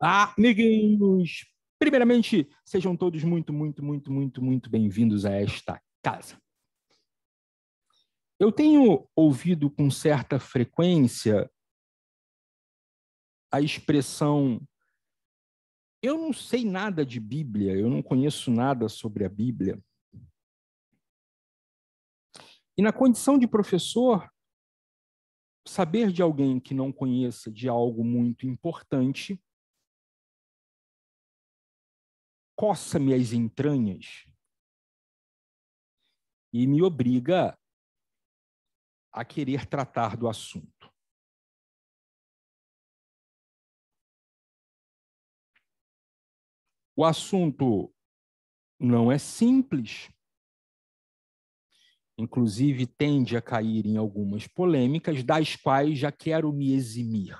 Amiguinhos, primeiramente, sejam todos muito bem-vindos a esta casa. Eu tenho ouvido com certa frequência a expressão: eu não sei nada de Bíblia, eu não conheço nada sobre a Bíblia. E na condição de professor, saber de alguém que não conheça de algo muito importante coça-me as entranhas e me obriga a querer tratar do assunto. O assunto não é simples, inclusive tende a cair em algumas polêmicas, das quais já quero me eximir.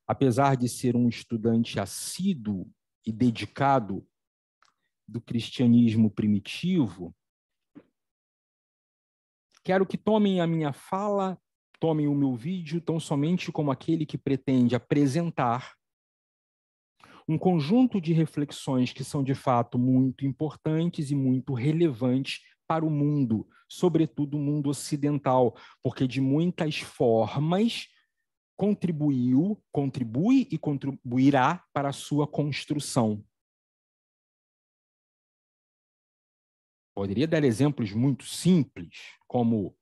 Apesar de ser um estudante assíduo e dedicado do cristianismo primitivo, quero que tomem a minha fala, tomem o meu vídeo tão somente como aquele que pretende apresentar um conjunto de reflexões que são, de fato, muito importantes e muito relevantes para o mundo, sobretudo o mundo ocidental, porque de muitas formas contribui e contribuirá para a sua construção. Poderia dar exemplos muito simples, como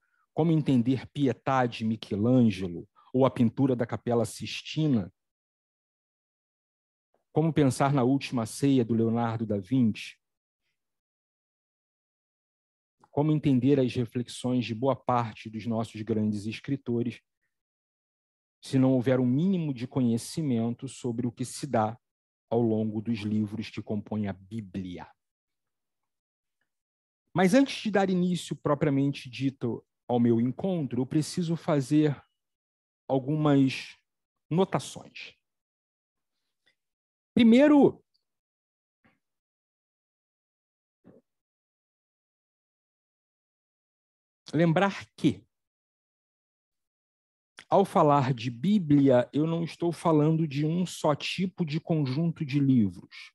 entender Pietà de Michelangelo ou a pintura da Capela Sistina, como pensar na Última Ceia do Leonardo da Vinci, como entender as reflexões de boa parte dos nossos grandes escritores, se não houver um mínimo de conhecimento sobre o que se dá ao longo dos livros que compõem a Bíblia. Mas antes de dar início propriamente dito ao meu encontro, eu preciso fazer algumas notações. Primeiro, lembrar que, ao falar de Bíblia, eu não estou falando de um só tipo de conjunto de livros.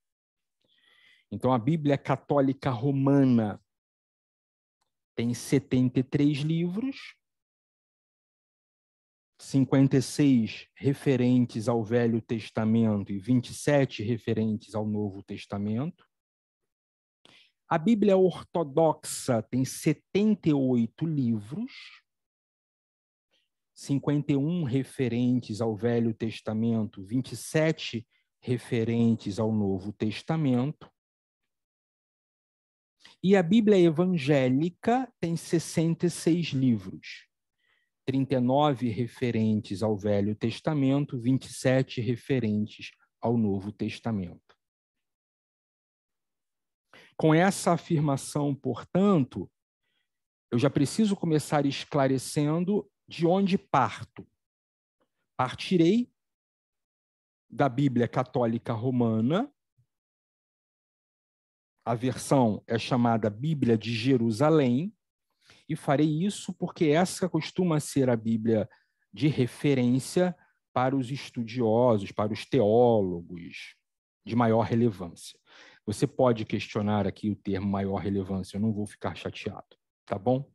Então, a Bíblia Católica Romana tem 73 livros, 56 referentes ao Velho Testamento e 27 referentes ao Novo Testamento. A Bíblia Ortodoxa tem 78 livros, 51 referentes ao Velho Testamento, 27 referentes ao Novo Testamento. E a Bíblia Evangélica tem 66 livros, 39 referentes ao Velho Testamento, 27 referentes ao Novo Testamento. Com essa afirmação, portanto, eu já preciso começar esclarecendo de onde parto. Partirei da Bíblia Católica Romana, a versão é chamada Bíblia de Jerusalém, e farei isso porque essa costuma ser a Bíblia de referência para os estudiosos, para os teólogos de maior relevância. Você pode questionar aqui o termo maior relevância, eu não vou ficar chateado, tá bom?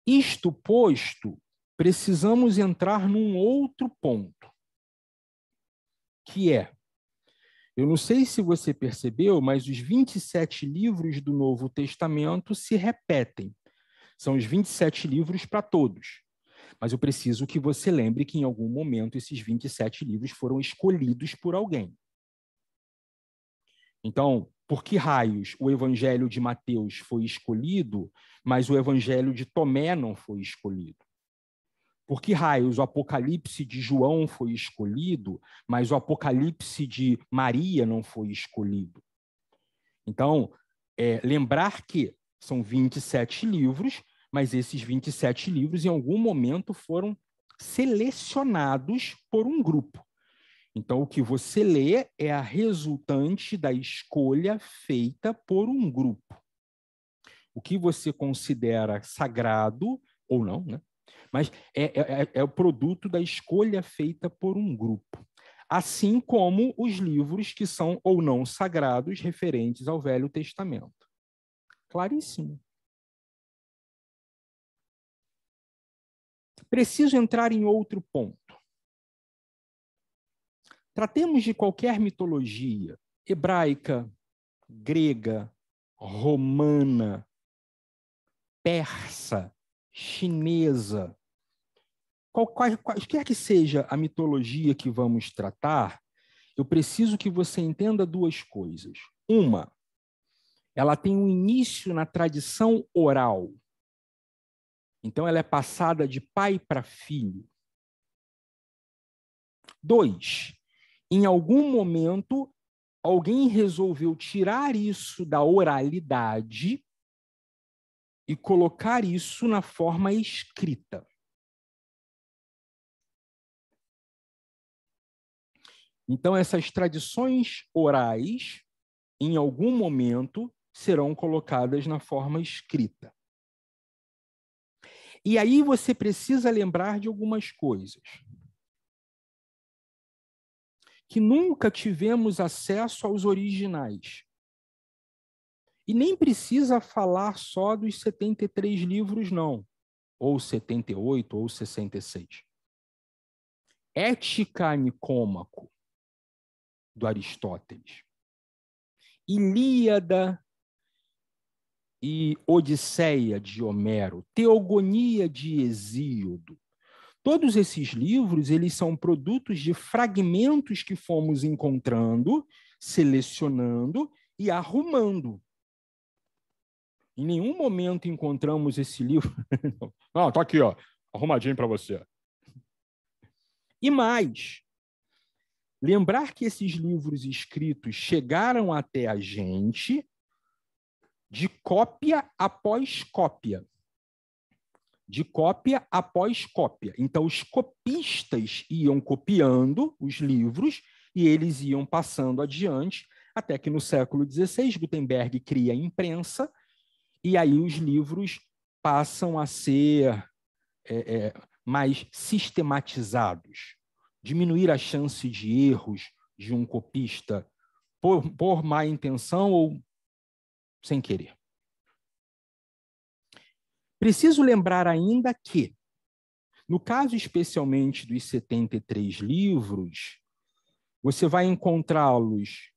Isto posto, precisamos entrar num outro ponto, que é, eu não sei se você percebeu, mas os 27 livros do Novo Testamento se repetem. São os 27 livros para todos. Mas eu preciso que você lembre que, em algum momento, esses 27 livros foram escolhidos por alguém. Então, por que raios o Evangelho de Mateus foi escolhido, mas o Evangelho de Tomé não foi escolhido? Por que raios o Apocalipse de João foi escolhido, mas o Apocalipse de Maria não foi escolhido? Então, lembrar que são 27 livros, mas esses 27 livros, em algum momento, foram selecionados por um grupo. Então, o que você lê é a resultante da escolha feita por um grupo. O que você considera sagrado, ou não, né, Mas é o produto da escolha feita por um grupo. Assim como os livros que são ou não sagrados referentes ao Velho Testamento. Claríssimo. Preciso entrar em outro ponto. Tratemos de qualquer mitologia hebraica, grega, romana, persa, chinesa, qualquer que seja a mitologia que vamos tratar, eu preciso que você entenda duas coisas. Uma, ela tem um início na tradição oral. Então, ela é passada de pai para filho. Dois, em algum momento, alguém resolveu tirar isso da oralidade e colocar isso na forma escrita. Então, essas tradições orais, em algum momento, serão colocadas na forma escrita. E aí você precisa lembrar de algumas coisas. Que nunca tivemos acesso aos originais. E nem precisa falar só dos 73 livros, não. Ou 78, ou 66. Ética Nicômaco, do Aristóteles. Ilíada e Odisseia, de Homero. Teogonia, de Hesíodo. Todos esses livros, eles são produtos de fragmentos que fomos encontrando, selecionando e arrumando. Em nenhum momento encontramos esse livro. Não, tá aqui, ó, arrumadinho para você. E mais, lembrar que esses livros escritos chegaram até a gente de cópia após cópia. De cópia após cópia. Então, os copistas iam copiando os livros e eles iam passando adiante, até que no século XVI, Gutenberg cria a imprensa, e aí os livros passam a ser mais sistematizados, diminuir a chance de erros de um copista por má intenção ou sem querer. Preciso lembrar ainda que, no caso especialmente dos 73 livros, você vai encontrá-los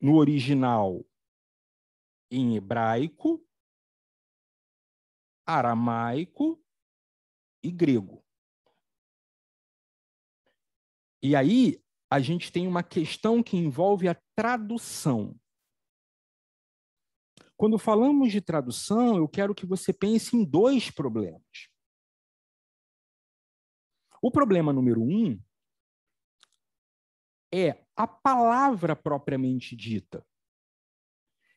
no original em hebraico, aramaico e grego. E aí a gente tem uma questão que envolve a tradução. Quando falamos de tradução, eu quero que você pense em dois problemas. O problema número 1 é a palavra propriamente dita.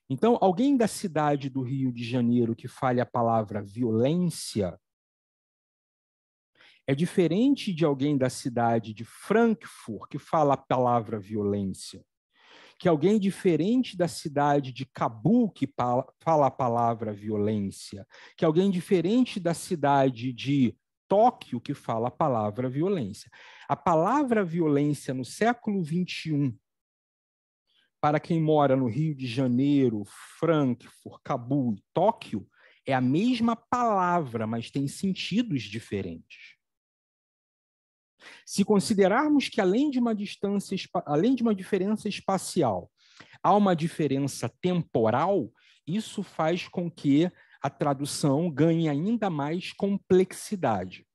Então, alguém da cidade do Rio de Janeiro que fale a palavra violência é diferente de alguém da cidade de Frankfurt que fala a palavra violência, que alguém diferente da cidade de Cabul que fala a palavra violência, que alguém diferente da cidade de Tóquio que fala a palavra violência. A palavra violência no século XXI, para quem mora no Rio de Janeiro, Frankfurt, Cabul e Tóquio, é a mesma palavra, mas tem sentidos diferentes. Se considerarmos que, além de uma diferença espacial, há uma diferença temporal, isso faz com que a tradução ganhe ainda mais complexidade.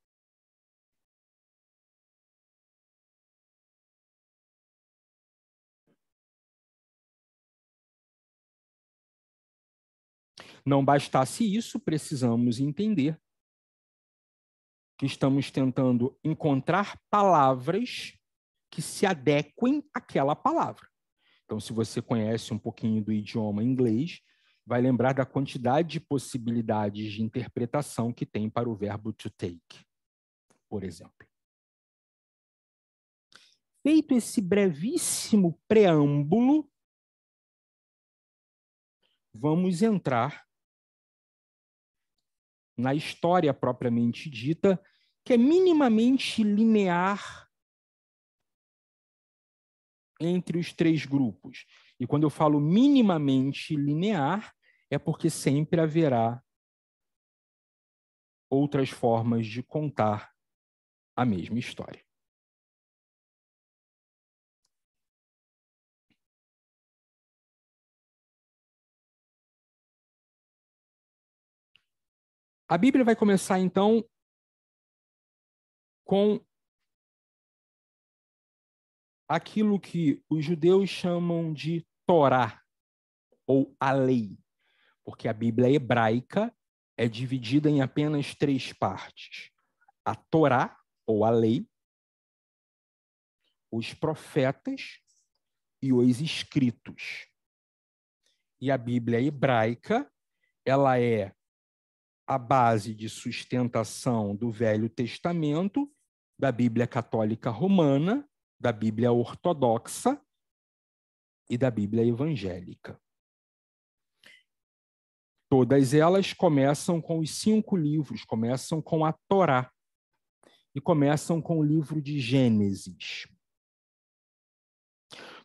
Não bastasse isso, precisamos entender que estamos tentando encontrar palavras que se adequem àquela palavra. Então, se você conhece um pouquinho do idioma inglês, vai lembrar da quantidade de possibilidades de interpretação que tem para o verbo to take, por exemplo. Feito esse brevíssimo preâmbulo, vamos entrar na história propriamente dita, que é minimamente linear entre os três grupos. E quando eu falo minimamente linear, é porque sempre haverá outras formas de contar a mesma história. A Bíblia vai começar, então, com aquilo que os judeus chamam de Torá, ou a lei, porque a Bíblia hebraica é dividida em apenas três partes: a Torá, ou a lei, os profetas e os escritos. E a Bíblia hebraica, ela é a base de sustentação do Velho Testamento, da Bíblia Católica Romana, da Bíblia Ortodoxa e da Bíblia Evangélica. Todas elas começam com os 5 livros, começam com a Torá e começam com o livro de Gênesis.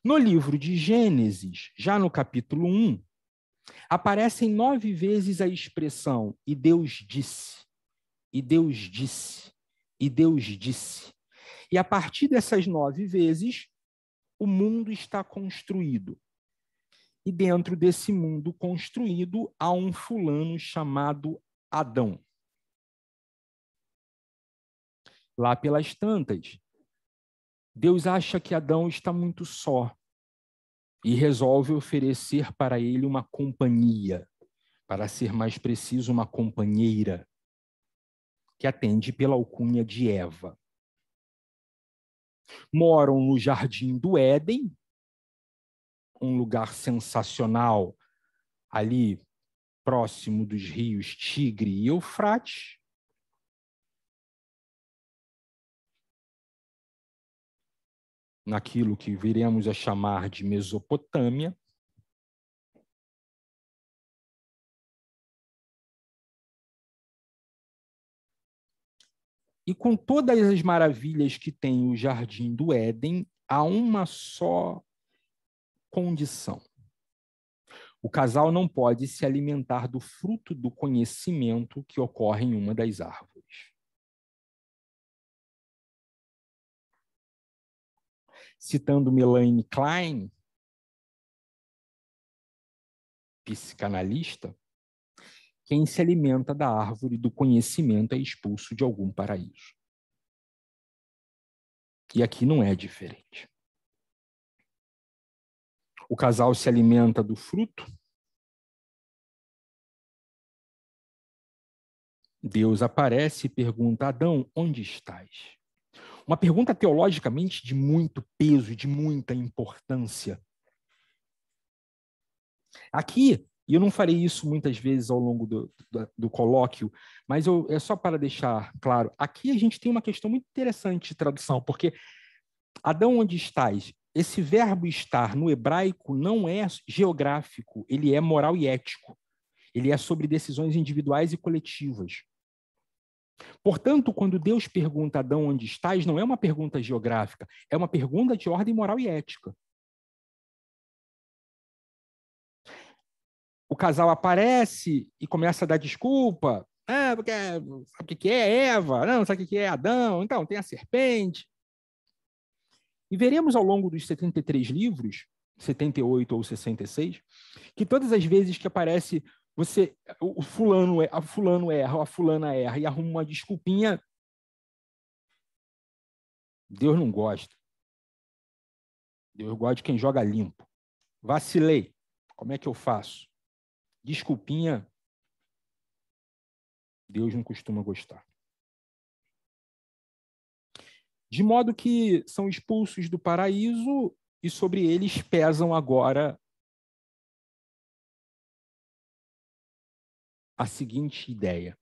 No livro de Gênesis, já no capítulo 1, aparecem 9 vezes a expressão "e Deus disse", "e Deus disse", "e Deus disse". E a partir dessas 9 vezes, o mundo está construído. E dentro desse mundo construído, há um fulano chamado Adão. Lá pelas tantas, Deus acha que Adão está muito só e resolve oferecer para ele uma companhia, para ser mais preciso, uma companheira, que atende pela alcunha de Eva. Moram no Jardim do Éden, um lugar sensacional, ali próximo dos rios Tigre e Eufrates. Naquilo que viremos a chamar de Mesopotâmia. E com todas as maravilhas que tem o Jardim do Éden, há uma só condição: o casal não pode se alimentar do fruto do conhecimento que ocorre em uma das árvores. Citando Melanie Klein, psicanalista, quem se alimenta da árvore do conhecimento é expulso de algum paraíso. E aqui não é diferente. O casal se alimenta do fruto. Deus aparece e pergunta: Adão, onde estás? Uma pergunta teologicamente de muito peso e de muita importância. Aqui, e eu não farei isso muitas vezes ao longo do colóquio, mas é só para deixar claro, aqui a gente tem uma questão muito interessante de tradução, porque Adão, onde estás? Esse verbo estar no hebraico não é geográfico, ele é moral e ético. Ele é sobre decisões individuais e coletivas. Portanto, quando Deus pergunta a Adão onde estás, não é uma pergunta geográfica, é uma pergunta de ordem moral e ética. O casal aparece e começa a dar desculpa. Porque sabe o que é Eva? Não, sabe o que é Adão? Então, tem a serpente. E veremos ao longo dos 73 livros, 78 ou 66, que todas as vezes que aparece o fulano erra, ou a fulana erra e arruma uma desculpinha, Deus não gosta. Deus gosta de quem joga limpo. Vacilei. Como é que eu faço? Desculpinha, Deus não costuma gostar. De modo que são expulsos do paraíso e sobre eles pesam agora a seguinte ideia: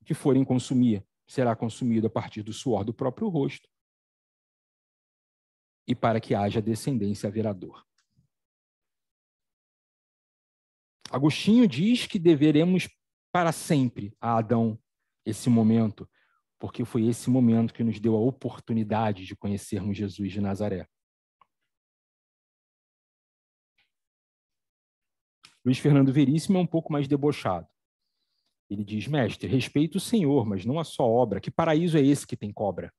o que forem consumir será consumido a partir do suor do próprio rosto, e para que haja descendência haverá dor. Agostinho diz que deveremos para sempre a Adão esse momento, porque foi esse momento que nos deu a oportunidade de conhecermos Jesus de Nazaré. Luiz Fernando Veríssimo é um pouco mais debochado. Ele diz: mestre, respeito o Senhor, mas não a sua obra. Que paraíso é esse que tem cobra?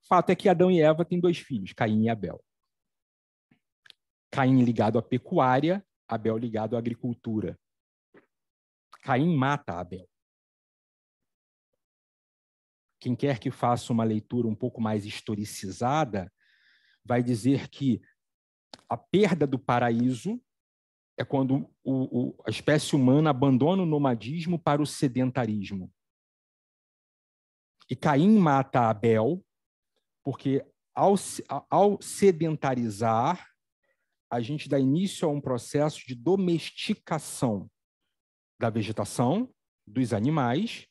Fato é que Adão e Eva têm 2 filhos, Caim e Abel. Caim ligado à pecuária, Abel ligado à agricultura. Caim mata Abel. Quem quer que faça uma leitura um pouco mais historicizada vai dizer que a perda do paraíso é quando a espécie humana abandona o nomadismo para o sedentarismo. E Caim mata Abel porque, ao sedentarizar, a gente dá início a um processo de domesticação da vegetação, dos animais,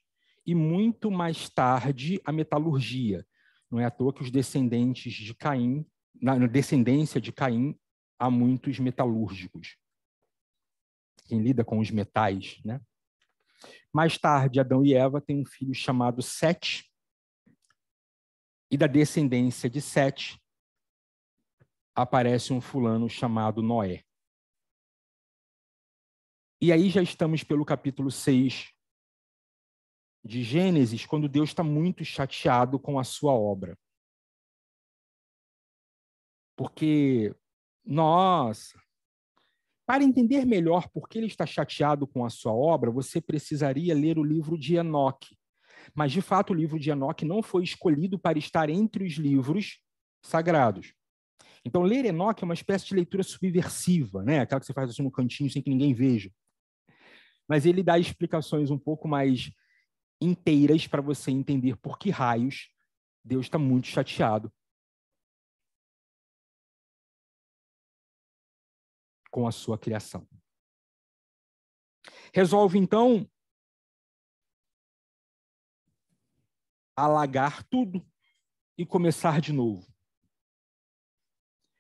e muito mais tarde a metalurgia. Não é à toa que os descendentes de Caim, na descendência de Caim, há muitos metalúrgicos. Quem lida com os metais, né? Mais tarde, Adão e Eva têm um filho chamado Sete, e da descendência de Sete aparece um fulano chamado Noé. E aí já estamos pelo capítulo 6 de Gênesis, quando Deus está muito chateado com a sua obra. Porque, nossa, para entender melhor por que ele está chateado com a sua obra, você precisaria ler o livro de Enoque. Mas, de fato, o livro de Enoque não foi escolhido para estar entre os livros sagrados. Então, ler Enoque é uma espécie de leitura subversiva, né? Aquela que você faz assim no cantinho sem que ninguém veja. Mas ele dá explicações um pouco mais inteiras para você entender por que raios Deus está muito chateado com a sua criação. Resolve, então, alagar tudo e começar de novo.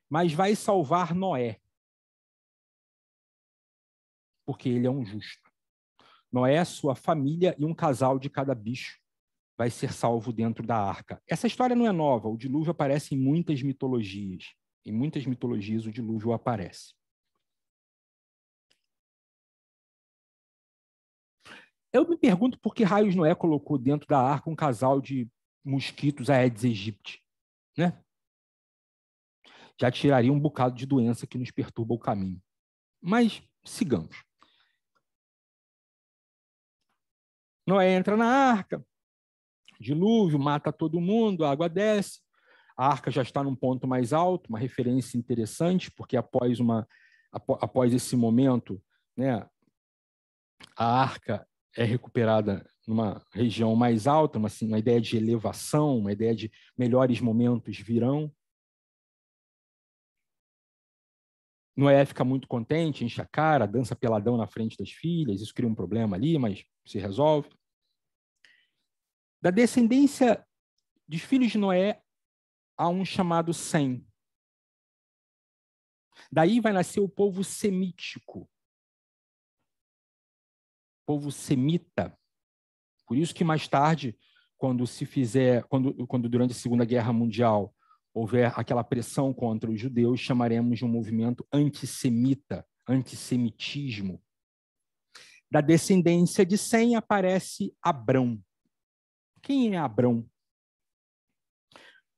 Mas vai salvar Noé, porque ele é um justo. Noé, sua família e um casal de cada bicho vai ser salvo dentro da arca. Essa história não é nova, o dilúvio aparece em muitas mitologias. Em muitas mitologias o dilúvio aparece. Eu me pergunto por que raios Noé colocou dentro da arca um casal de mosquitos Aedes aegypti, né? Já tiraria um bocado de doença que nos perturba o caminho. Mas sigamos. Noé entra na arca, dilúvio, mata todo mundo, a água desce, a arca já está num ponto mais alto, uma referência interessante, porque após esse momento, né, a arca é recuperada numa região mais alta, uma ideia de elevação, uma ideia de melhores momentos virão. Noé fica muito contente, enche a cara, dança peladão na frente das filhas, isso cria um problema ali, mas se resolve. Da descendência dos filhos de Noé, há um chamado Sem. Daí vai nascer o povo semítico, povo semita. Por isso que mais tarde, quando durante a Segunda Guerra Mundial houver aquela pressão contra os judeus, chamaremos de um movimento antissemita, antissemitismo. Da descendência de Sem aparece Abrão. Quem é Abrão?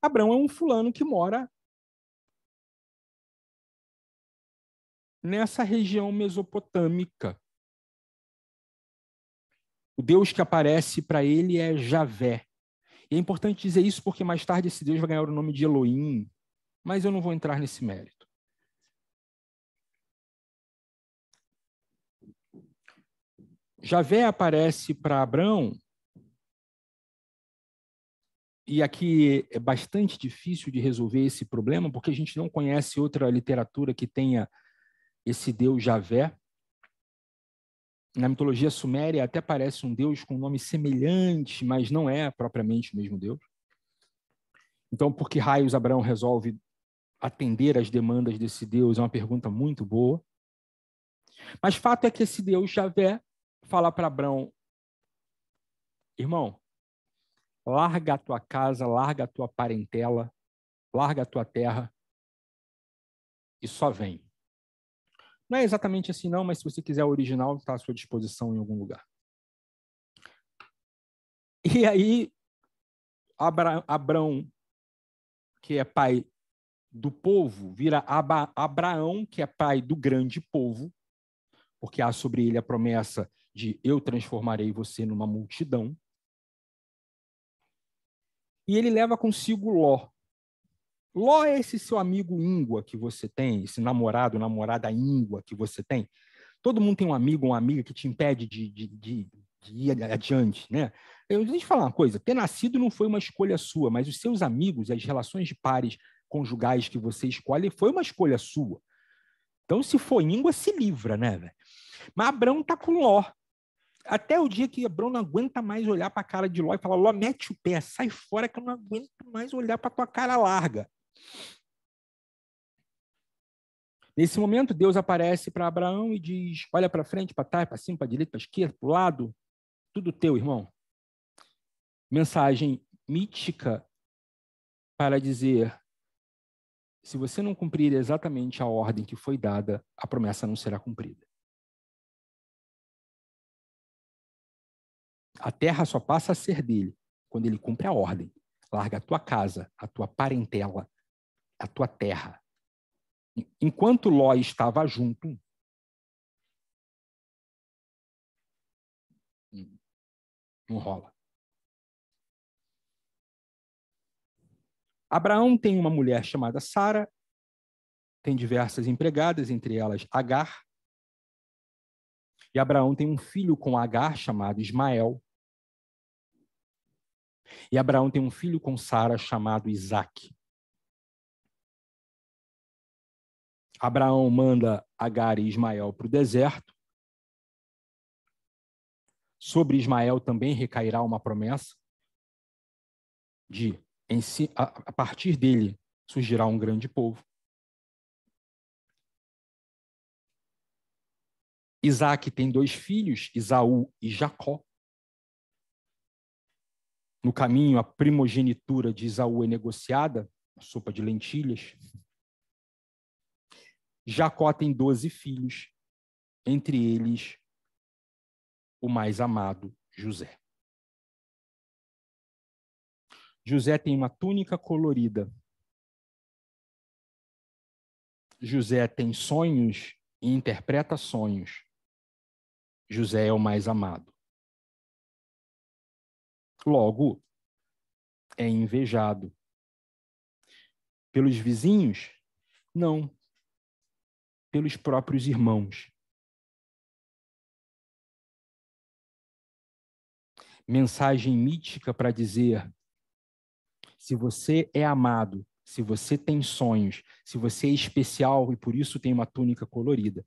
Abrão é um fulano que mora nessa região mesopotâmica. O Deus que aparece para ele é Javé. E é importante dizer isso porque mais tarde esse Deus vai ganhar o nome de Elohim, mas eu não vou entrar nesse mérito. Javé aparece para Abrão, e aqui é bastante difícil de resolver esse problema, porque a gente não conhece outra literatura que tenha esse Deus Javé. Na mitologia suméria até parece um Deus com um nome semelhante, mas não é propriamente o mesmo Deus. Então, por que raios Abraão resolve atender às demandas desse Deus? É uma pergunta muito boa. Mas fato é que esse Deus, Javé, fala para Abrão: irmão, larga a tua casa, larga a tua parentela, larga a tua terra e só vem. Não é exatamente assim não, mas se você quiser o original, está à sua disposição em algum lugar. E aí, Abrão, que é pai do povo, vira Abraão, que é pai do grande povo, porque há sobre ele a promessa de eu transformarei você numa multidão. E ele leva consigo Ló. Ló é esse seu amigo íngua que você tem, esse namorado, namorada íngua que você tem. Todo mundo tem um amigo, uma amiga que te impede de ir adiante, né? Deixa eu te falar uma coisa, ter nascido não foi uma escolha sua, mas os seus amigos, as relações de pares conjugais que você escolhe, foi uma escolha sua. Então, se for íngua, se livra, né, velho? Mas Abrão tá com Ló. Até o dia que Abrão não aguenta mais olhar para a cara de Ló e fala: Ló, mete o pé, sai fora que eu não aguento mais olhar para tua cara larga. Nesse momento, Deus aparece para Abraão e diz: olha para frente, para trás, para cima, para direita, para esquerda, para o lado, tudo teu, irmão. Mensagem mítica para dizer: se você não cumprir exatamente a ordem que foi dada, a promessa não será cumprida. A terra só passa a ser dele quando ele cumpre a ordem. Larga a tua casa, a tua parentela, a tua terra. Enquanto Ló estava junto, não rola. Abraão tem uma mulher chamada Sara, tem diversas empregadas, entre elas Agar. E Abraão tem um filho com Agar chamado Ismael. E Abraão tem um filho com Sara chamado Isaque. Abraão manda Agar e Ismael para o deserto. Sobre Ismael também recairá uma promessa de, a partir dele, surgirá um grande povo. Isaque tem 2 filhos, Esaú e Jacó. No caminho, a primogenitura de Esaú é negociada, a sopa de lentilhas. Jacó tem 12 filhos, entre eles o mais amado, José. José tem uma túnica colorida. José tem sonhos e interpreta sonhos. José é o mais amado. Logo, é invejado. Pelos vizinhos? Não. Pelos próprios irmãos. Mensagem mítica para dizer: se você é amado, se você tem sonhos, se você é especial e por isso tem uma túnica colorida,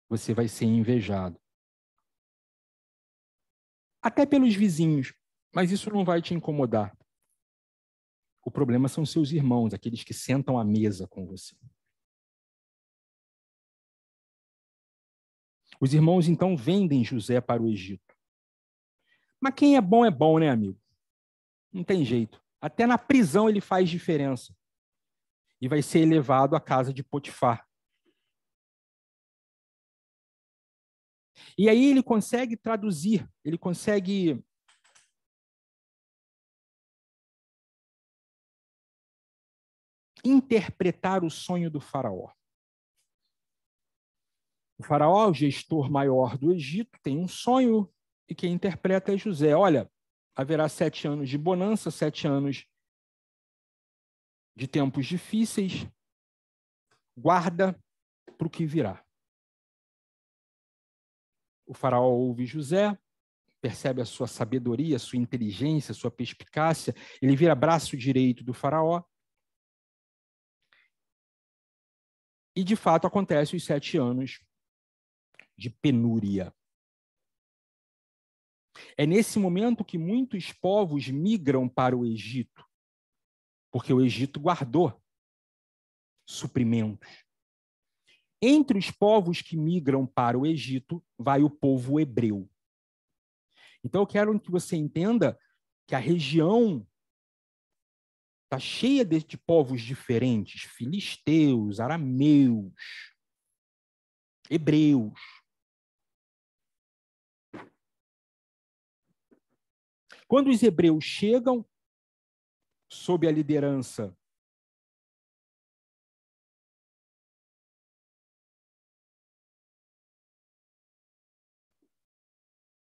você vai ser invejado. Até pelos vizinhos, mas isso não vai te incomodar. O problema são seus irmãos, aqueles que sentam à mesa com você. Os irmãos, então, vendem José para o Egito. Mas quem é bom, né, amigo? Não tem jeito. Até na prisão ele faz diferença. E vai ser elevado à casa de Potifar. E aí ele consegue traduzir, ele consegue interpretar o sonho do faraó. O faraó, o gestor maior do Egito, tem um sonho e quem interpreta é José. Olha, haverá 7 anos de bonança, 7 anos de tempos difíceis. Guarda para o que virá. O faraó ouve José, percebe a sua sabedoria, a sua inteligência, a sua perspicácia. Ele vira braço direito do faraó. E, de fato, acontece os 7 anos de penúria. É nesse momento que muitos povos migram para o Egito. porque o Egito guardou suprimentos. Entre os povos que migram para o Egito, vai o povo hebreu. Então, eu quero que você entenda que a região está cheia de povos diferentes, filisteus, arameus, hebreus. Quando os hebreus chegam, sob a liderança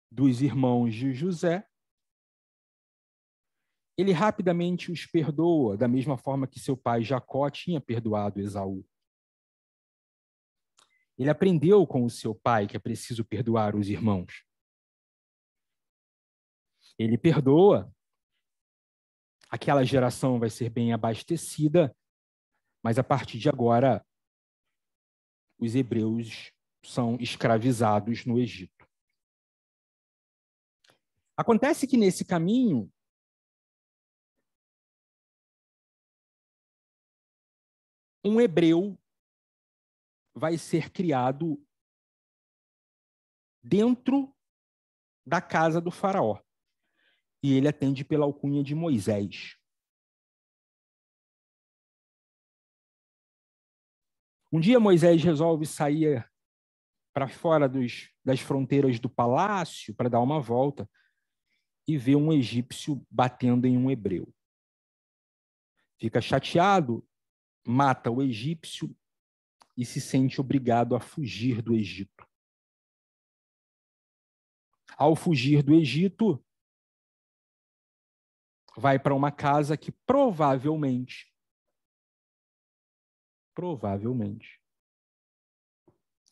dos irmãos de José, ele rapidamente os perdoa, da mesma forma que seu pai Jacó tinha perdoado Esaú. Ele aprendeu com o seu pai que é preciso perdoar os irmãos. Ele perdoa, aquela geração vai ser bem abastecida, mas a partir de agora, os hebreus são escravizados no Egito. Acontece que nesse caminho, um hebreu vai ser criado dentro da casa do faraó. E ele atende pela alcunha de Moisés. Um dia Moisés resolve sair para fora das fronteiras do palácio para dar uma volta e vê um egípcio batendo em um hebreu. Fica chateado, mata o egípcio e se sente obrigado a fugir do Egito. Ao fugir do Egito, vai para uma casa que provavelmente,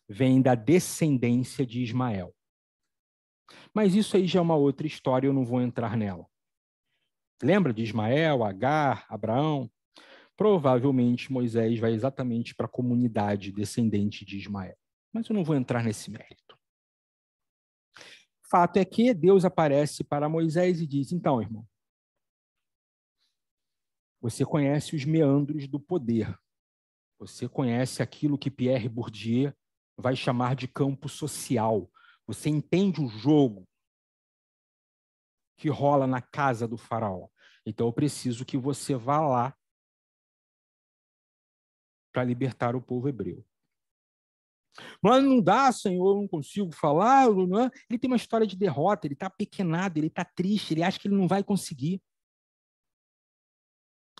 vem da descendência de Ismael. Mas isso aí já é uma outra história, eu não vou entrar nela. Lembra de Ismael, Agar, Abraão? Provavelmente Moisés vai exatamente para a comunidade descendente de Ismael. Mas eu não vou entrar nesse mérito. Fato é que Deus aparece para Moisés e diz: então, irmão, você conhece os meandros do poder. Você conhece aquilo que Pierre Bourdieu vai chamar de campo social. Você entende o jogo que rola na casa do faraó. Então, eu preciso que você vá lá para libertar o povo hebreu. Mas não dá, Senhor, eu não consigo falar. Não é? Ele tem uma história de derrota, ele está apequenado, ele está triste, ele acha que ele não vai conseguir.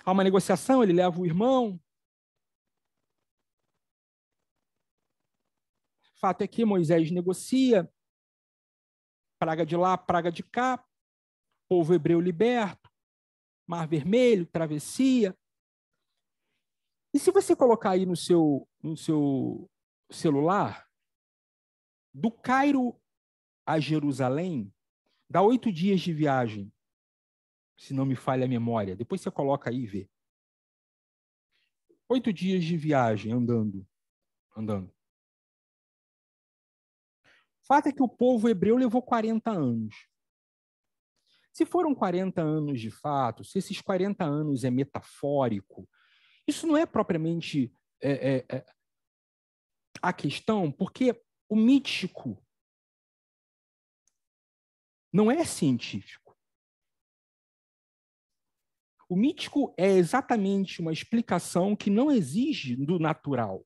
Há uma negociação, ele leva o irmão. Fato é que Moisés negocia, praga de lá, praga de cá, povo hebreu liberto, Mar Vermelho, travessia. E se você colocar aí no seu celular, do Cairo a Jerusalém, dá 8 dias de viagem, se não me falha a memória. Depois você coloca aí e vê. 8 dias de viagem andando. O fato é que o povo hebreu levou 40 anos. Se foram 40 anos de fato, se esses 40 anos é metafórico, isso não é propriamente a questão, porque o mítico não é científico. O mítico é exatamente uma explicação que não exige do natural.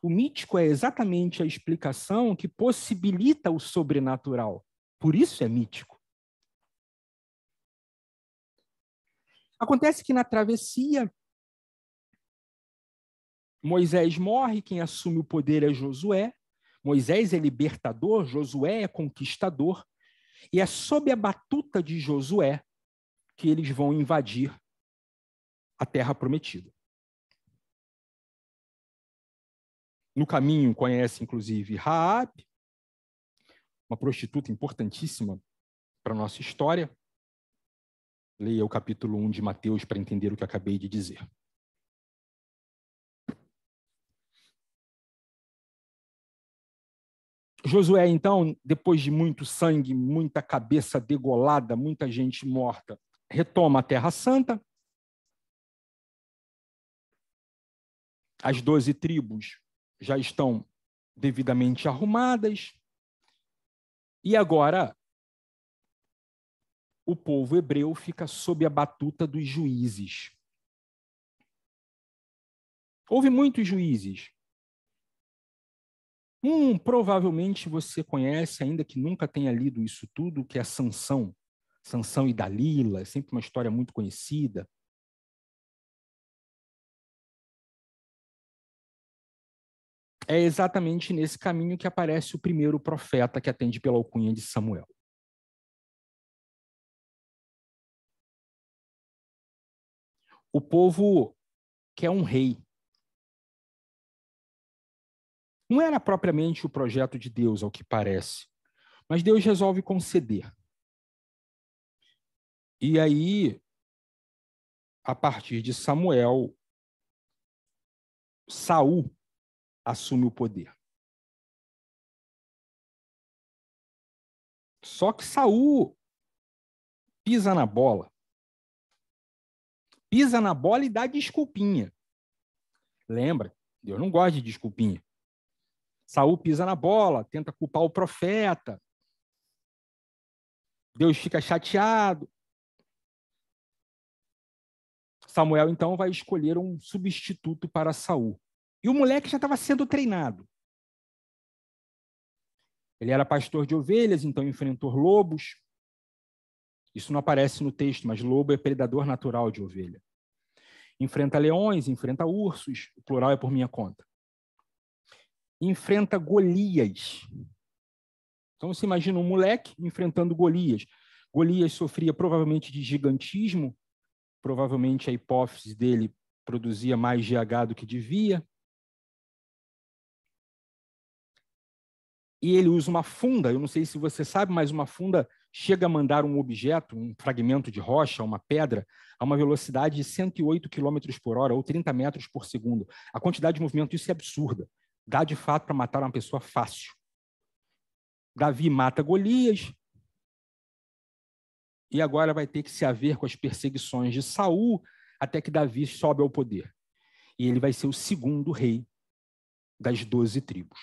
O mítico é exatamente a explicação que possibilita o sobrenatural. Por isso é mítico. Acontece que na travessia, Moisés morre, quem assume o poder é Josué. Moisés é libertador, Josué é conquistador. E é sob a batuta de Josué que eles vão invadir a terra prometida. No caminho, conhece, inclusive, Raabe, uma prostituta importantíssima para a nossa história. Leia o capítulo 1 de Mateus para entender o que acabei de dizer. Josué, então, depois de muito sangue, muita cabeça degolada, muita gente morta, retoma a Terra Santa, As 12 tribos já estão devidamente arrumadas. E agora o povo hebreu fica sob a batuta dos juízes. Houve muitos juízes. Provavelmente você conhece, ainda que nunca tenha lido isso tudo, que é Sansão. Sansão e Dalila, é sempre uma história muito conhecida. É exatamente nesse caminho que aparece o primeiro profeta que atende pela alcunha de Samuel. O povo quer um rei. Não era propriamente o projeto de Deus, ao que parece, mas Deus resolve conceder. E aí, a partir de Samuel, Saul assume o poder. Só que Saul pisa na bola. Pisa na bola e dá desculpinha. Lembra? Deus não gosta de desculpinha. Saul pisa na bola, tenta culpar o profeta. Deus fica chateado. Samuel, então, vai escolher um substituto para Saul. E o moleque já estava sendo treinado. Ele era pastor de ovelhas, então enfrentou lobos. Isso não aparece no texto, mas lobo é predador natural de ovelha. Enfrenta leões, enfrenta ursos, o plural é por minha conta. Enfrenta Golias. Então você imagina um moleque enfrentando Golias. Golias sofria provavelmente de gigantismo, provavelmente a hipófise dele produzia mais GH do que devia. E ele usa uma funda, eu não sei se você sabe, mas uma funda chega a mandar um objeto, um fragmento de rocha, uma pedra, a uma velocidade de 108 km por hora, ou 30 metros por segundo. A quantidade de movimento disso é absurda. Dá, de fato, para matar uma pessoa fácil. Davi mata Golias, e agora vai ter que se haver com as perseguições de Saul, até que Davi sobe ao poder. E ele vai ser o segundo rei das 12 tribos.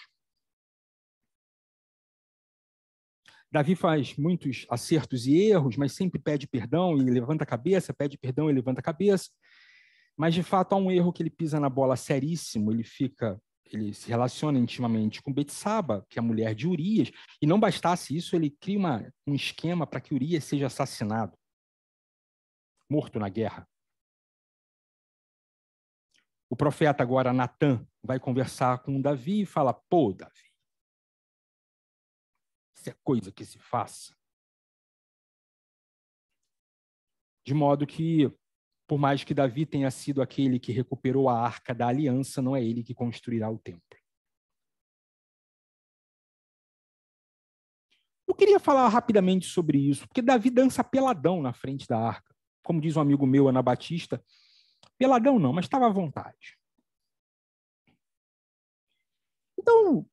Davi faz muitos acertos e erros, mas sempre pede perdão e levanta a cabeça, pede perdão e levanta a cabeça. Mas, de fato, há um erro que ele pisa na bola seríssimo, ele se relaciona intimamente com Betsaba, que é a mulher de Urias, e não bastasse isso, ele cria um esquema para que Urias seja assassinado, morto na guerra. O profeta agora, Natã, vai conversar com Davi e fala: pô, Davi, isso é coisa que se faça. De modo que, por mais que Davi tenha sido aquele que recuperou a Arca da Aliança, não é ele que construirá o templo. Eu queria falar rapidamente sobre isso, porque Davi dança peladão na frente da arca. Como diz um amigo meu, Anabatista, peladão não, mas estava à vontade. Então,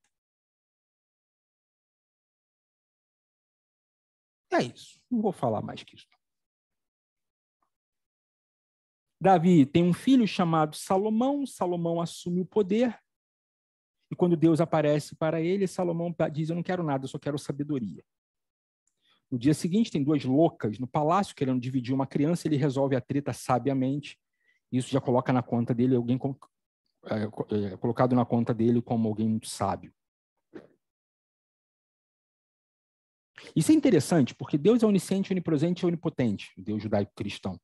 é isso. Não vou falar mais que isso. Davi tem um filho chamado Salomão. Salomão assume o poder. E quando Deus aparece para ele, Salomão diz: eu não quero nada, eu só quero sabedoria. No dia seguinte, tem duas loucas no palácio querendo dividir uma criança. Ele resolve a treta sabiamente. Isso já coloca na conta dele alguém colocado na conta dele como alguém muito sábio. Isso é interessante, porque Deus é onisciente, onipresente e onipotente, o Deus judaico-cristão.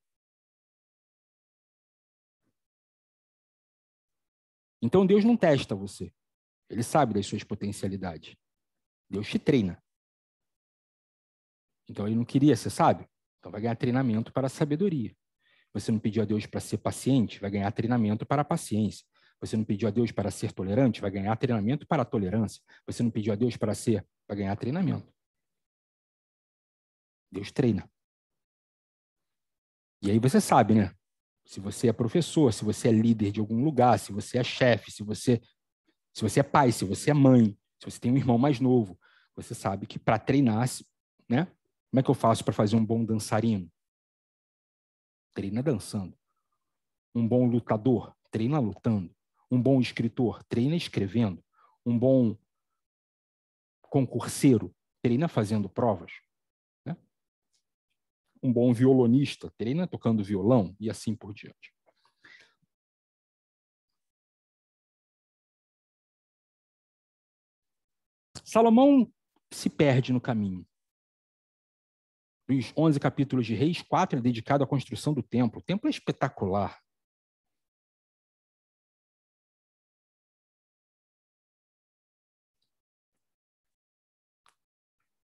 Então Deus não testa você. Ele sabe das suas potencialidades. Deus te treina. Então ele não queria ser sábio? Então vai ganhar treinamento para a sabedoria. Você não pediu a Deus para ser paciente? Vai ganhar treinamento para a paciência. Você não pediu a Deus para ser tolerante? Vai ganhar treinamento para a tolerância. Você não pediu a Deus para ser? Vai ganhar treinamento. Deus treina. E aí você sabe, né? Se você é professor, se você é líder de algum lugar, se você é chefe, se você é pai, se você é mãe, se você tem um irmão mais novo, você sabe que para treinar, né? Como é que eu faço para fazer um bom dançarino? Treina dançando. Um bom lutador? Treina lutando. Um bom escritor treina escrevendo. Um bom concurseiro treina fazendo provas. Né? Um bom violonista treina tocando violão e assim por diante. Salomão se perde no caminho. Dos 11 capítulos de Reis, 4 é dedicado à construção do templo. O templo é espetacular.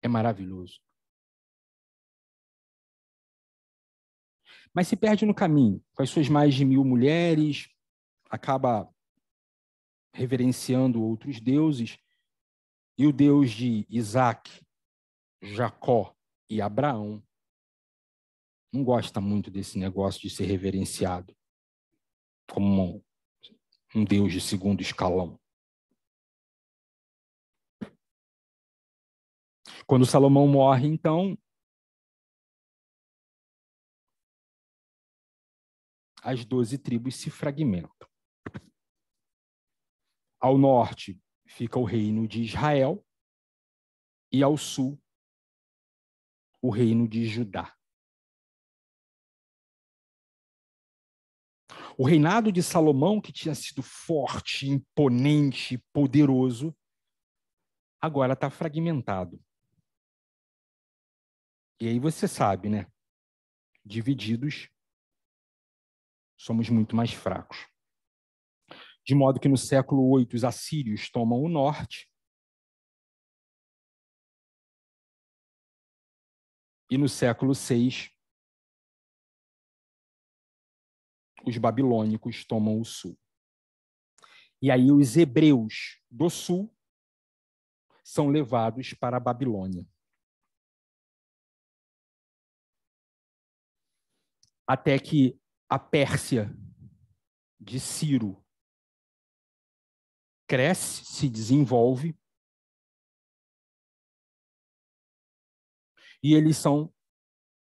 É maravilhoso. Mas se perde no caminho, com as suas mais de 1000 mulheres, acaba reverenciando outros deuses, e o Deus de Isaac, Jacó e Abraão não gosta muito desse negócio de ser reverenciado como um Deus de segundo escalão. Quando Salomão morre, então, as 12 tribos se fragmentam. Ao norte fica o reino de Israel e ao sul o reino de Judá. O reinado de Salomão, que tinha sido forte, imponente, poderoso, agora está fragmentado. E aí você sabe, né? Divididos, somos muito mais fracos. De modo que no século 8 os assírios tomam o norte e no século 6 os babilônicos tomam o sul. E aí os hebreus do sul são levados para a Babilônia. Até que a Pérsia de Ciro cresce, se desenvolve, e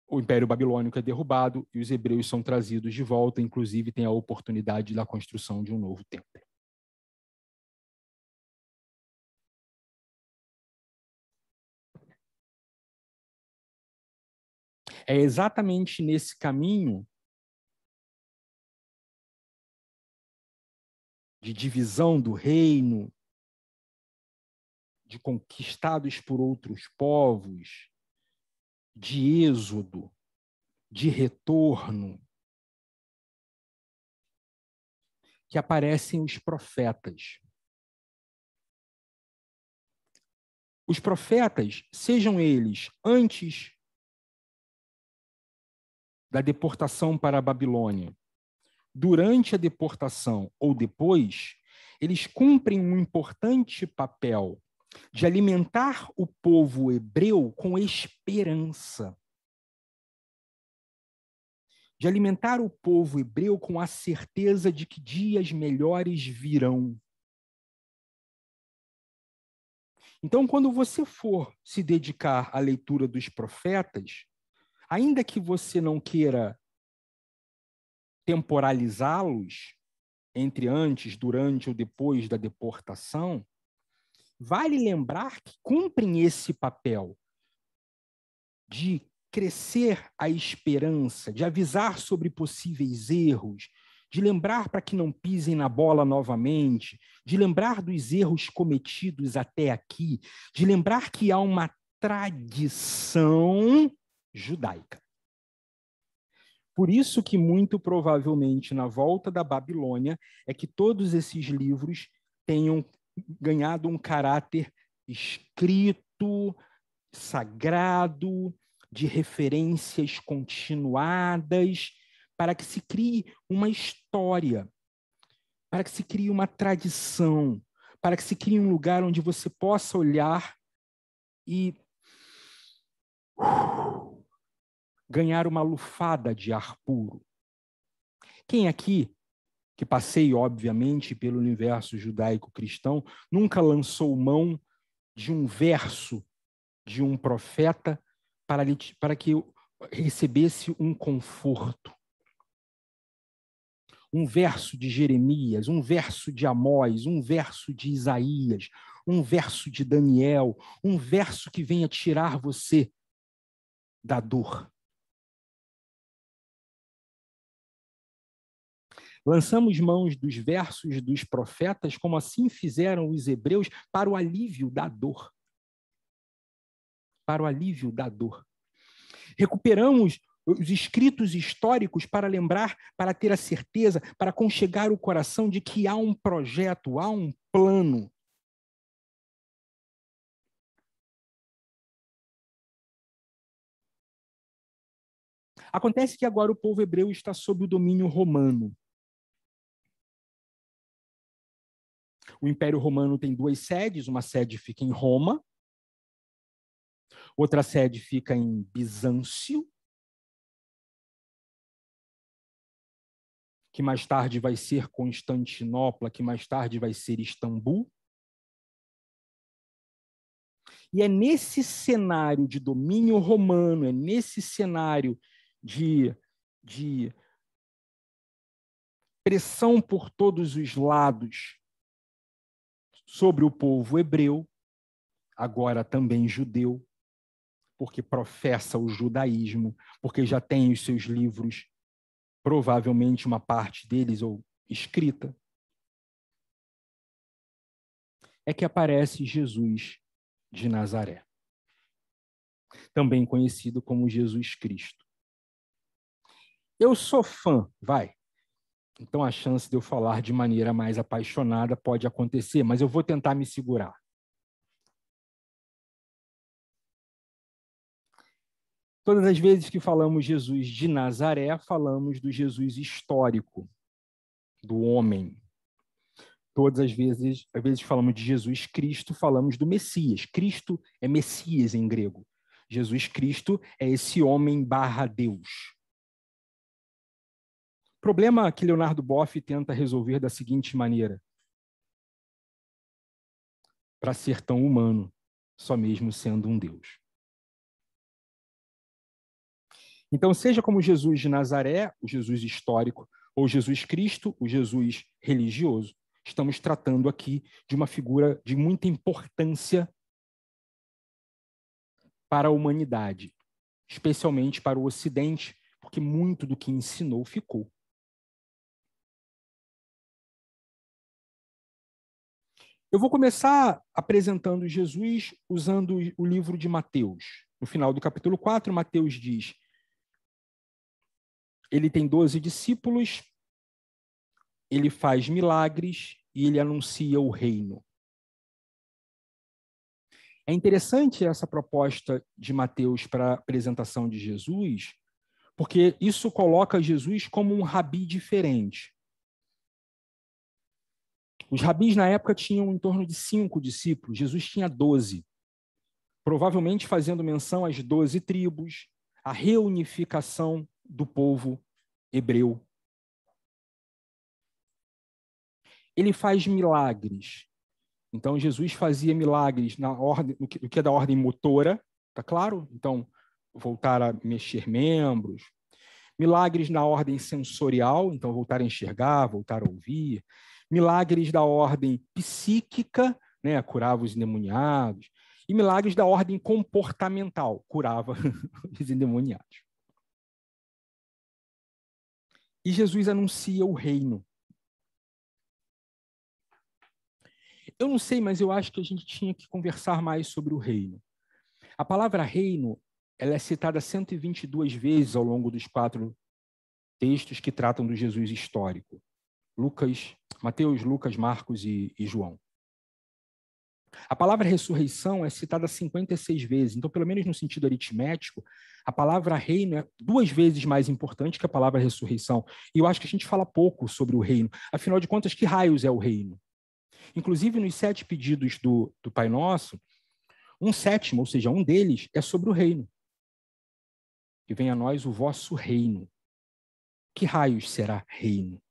o Império Babilônico é derrubado e os hebreus são trazidos de volta, inclusive tem a oportunidade da construção de um novo templo. É exatamente nesse caminho de divisão do reino, de conquistados por outros povos, de êxodo, de retorno, que aparecem os profetas. Os profetas, sejam eles antes da deportação para a Babilônia, durante a deportação ou depois, eles cumprem um importante papel de alimentar o povo hebreu com esperança. De alimentar o povo hebreu com a certeza de que dias melhores virão. Então, quando você for se dedicar à leitura dos profetas, ainda que você não queira temporalizá-los entre antes, durante ou depois da deportação, vale lembrar que cumprem esse papel de crescer a esperança, de avisar sobre possíveis erros, de lembrar para que não pisem na bola novamente, de lembrar dos erros cometidos até aqui, de lembrar que há uma tradição judaica. Por isso que, muito provavelmente, na volta da Babilônia, é que todos esses livros tenham ganhado um caráter escrito, sagrado, de referências continuadas, para que se crie uma história, para que se crie uma tradição, para que se crie um lugar onde você possa olhar e ganhar uma lufada de ar puro. Quem aqui, que passeia, obviamente, pelo universo judaico-cristão, nunca lançou mão de um verso de um profeta para que recebesse um conforto, um verso de Jeremias, um verso de Amós, um verso de Isaías, um verso de Daniel, um verso que venha tirar você da dor. Lançamos mãos dos versos dos profetas, como assim fizeram os hebreus, para o alívio da dor. Para o alívio da dor. Recuperamos os escritos históricos para lembrar, para ter a certeza, para aconchegar o coração de que há um projeto, há um plano. Acontece que agora o povo hebreu está sob o domínio romano. O Império Romano tem duas sedes, uma sede fica em Roma, outra sede fica em Bizâncio, que mais tarde vai ser Constantinopla, que mais tarde vai ser Istambul. E é nesse cenário de domínio romano, é nesse cenário de pressão por todos os lados sobre o povo hebreu, agora também judeu, porque professa o judaísmo, porque já tem os seus livros, provavelmente uma parte deles ou escrita, é que aparece Jesus de Nazaré, também conhecido como Jesus Cristo. Eu sou fã, vai. Então a chance de eu falar de maneira mais apaixonada pode acontecer, mas eu vou tentar me segurar. Todas as vezes que falamos Jesus de Nazaré, falamos do Jesus histórico, do homem. Todas as vezes que falamos de Jesus Cristo, falamos do Messias. Cristo é Messias em grego. Jesus Cristo é esse homem barra Deus. Problema que Leonardo Boff tenta resolver da seguinte maneira: para ser tão humano, só mesmo sendo um Deus. Então, seja como Jesus de Nazaré, o Jesus histórico, ou Jesus Cristo, o Jesus religioso, estamos tratando aqui de uma figura de muita importância para a humanidade, especialmente para o Ocidente, porque muito do que ensinou ficou. Eu vou começar apresentando Jesus usando o livro de Mateus. No final do capítulo 4, Mateus diz: ele tem 12 discípulos, ele faz milagres e ele anuncia o reino. É interessante essa proposta de Mateus para a apresentação de Jesus, porque isso coloca Jesus como um rabi diferente. Os rabis na época tinham em torno de 5 discípulos, Jesus tinha 12, provavelmente fazendo menção às 12 tribos, à reunificação do povo hebreu. Ele faz milagres. Então, Jesus fazia milagres na ordem, no que é da ordem motora, tá claro? Então, voltar a mexer membros. Milagres na ordem sensorial, então voltar a enxergar, voltar a ouvir. Milagres da ordem psíquica, né, curava os endemoniados. E milagres da ordem comportamental, curava os endemoniados. E Jesus anuncia o reino. Eu não sei, mas eu acho que a gente tinha que conversar mais sobre o reino. A palavra reino, ela é citada 122 vezes ao longo dos 4 textos que tratam do Jesus histórico. Mateus, Lucas, Marcos e João. A palavra ressurreição é citada 56 vezes, então, pelo menos no sentido aritmético, a palavra reino é 2 vezes mais importante que a palavra ressurreição. E eu acho que a gente fala pouco sobre o reino. Afinal de contas, que raios é o reino? Inclusive, nos 7 pedidos do Pai Nosso, um sétimo, ou seja, um deles, é sobre o reino. Que venha a nós o vosso reino. Que raios será reino?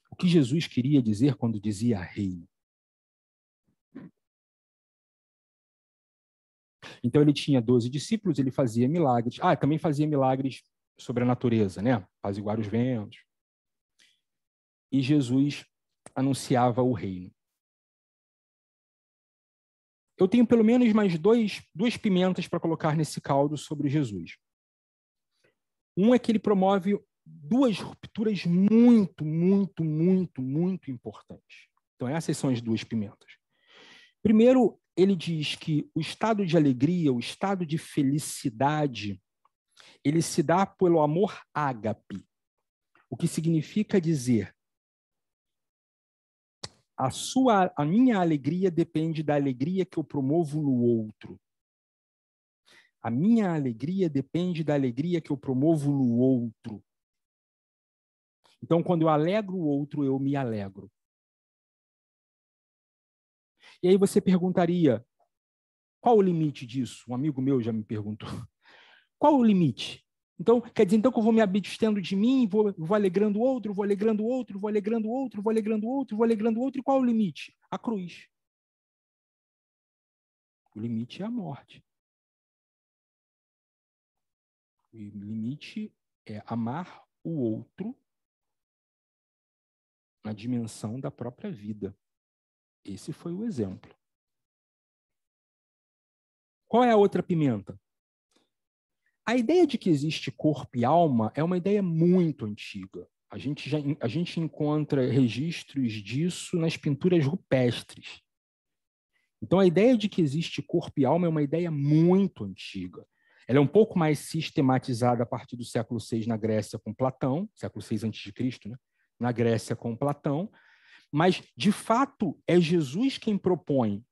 O que Jesus queria dizer quando dizia reino? Então, ele tinha 12 discípulos, ele fazia milagres. Também fazia milagres sobre a natureza, né? Apaziguar os ventos. e Jesus anunciava o reino. Eu tenho pelo menos mais duas pimentas para colocar nesse caldo sobre Jesus. Um é que ele promove duas rupturas muito, muito, muito, muito importantes. Então, essas são as duas pimentas. Primeiro, ele diz que o estado de alegria, o estado de felicidade, ele se dá pelo amor ágape, o que significa dizer a minha alegria depende da alegria que eu promovo no outro. A minha alegria depende da alegria que eu promovo no outro. Então, quando eu alegro o outro, eu me alegro. E aí você perguntaria, qual o limite disso? Um amigo meu já me perguntou. Qual o limite? Então, quer dizer, então que eu vou me abstendo de mim, vou alegrando o outro, vou alegrando o outro, vou alegrando o outro, vou alegrando o outro, vou alegrando o outro, e qual o limite? A cruz. O limite é a morte. O limite é amar o outro na dimensão da própria vida. Esse foi o exemplo. Qual é a outra pimenta? A ideia de que existe corpo e alma é uma ideia muito antiga. A gente encontra registros disso nas pinturas rupestres. Então, a ideia de que existe corpo e alma é uma ideia muito antiga. Ela é um pouco mais sistematizada a partir do século VI na Grécia com Platão, século VI a.C., né? Na Grécia com Platão, mas, de fato, é Jesus quem propõe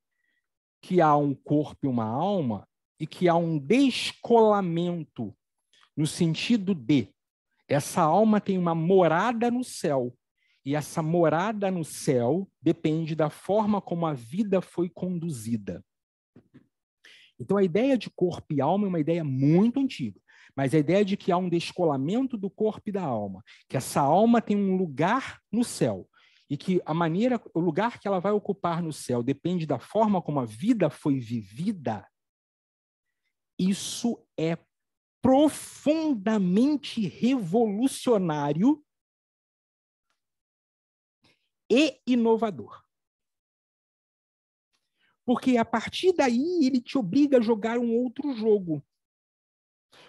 que há um corpo e uma alma e que há um descolamento no sentido de essa alma tem uma morada no céu e essa morada no céu depende da forma como a vida foi conduzida. Então, a ideia de corpo e alma é uma ideia muito antiga, mas a ideia de que há um descolamento do corpo e da alma, que essa alma tem um lugar no céu e que o lugar que ela vai ocupar no céu depende da forma como a vida foi vivida, isso é profundamente revolucionário e inovador. Porque a partir daí ele te obriga a jogar um outro jogo.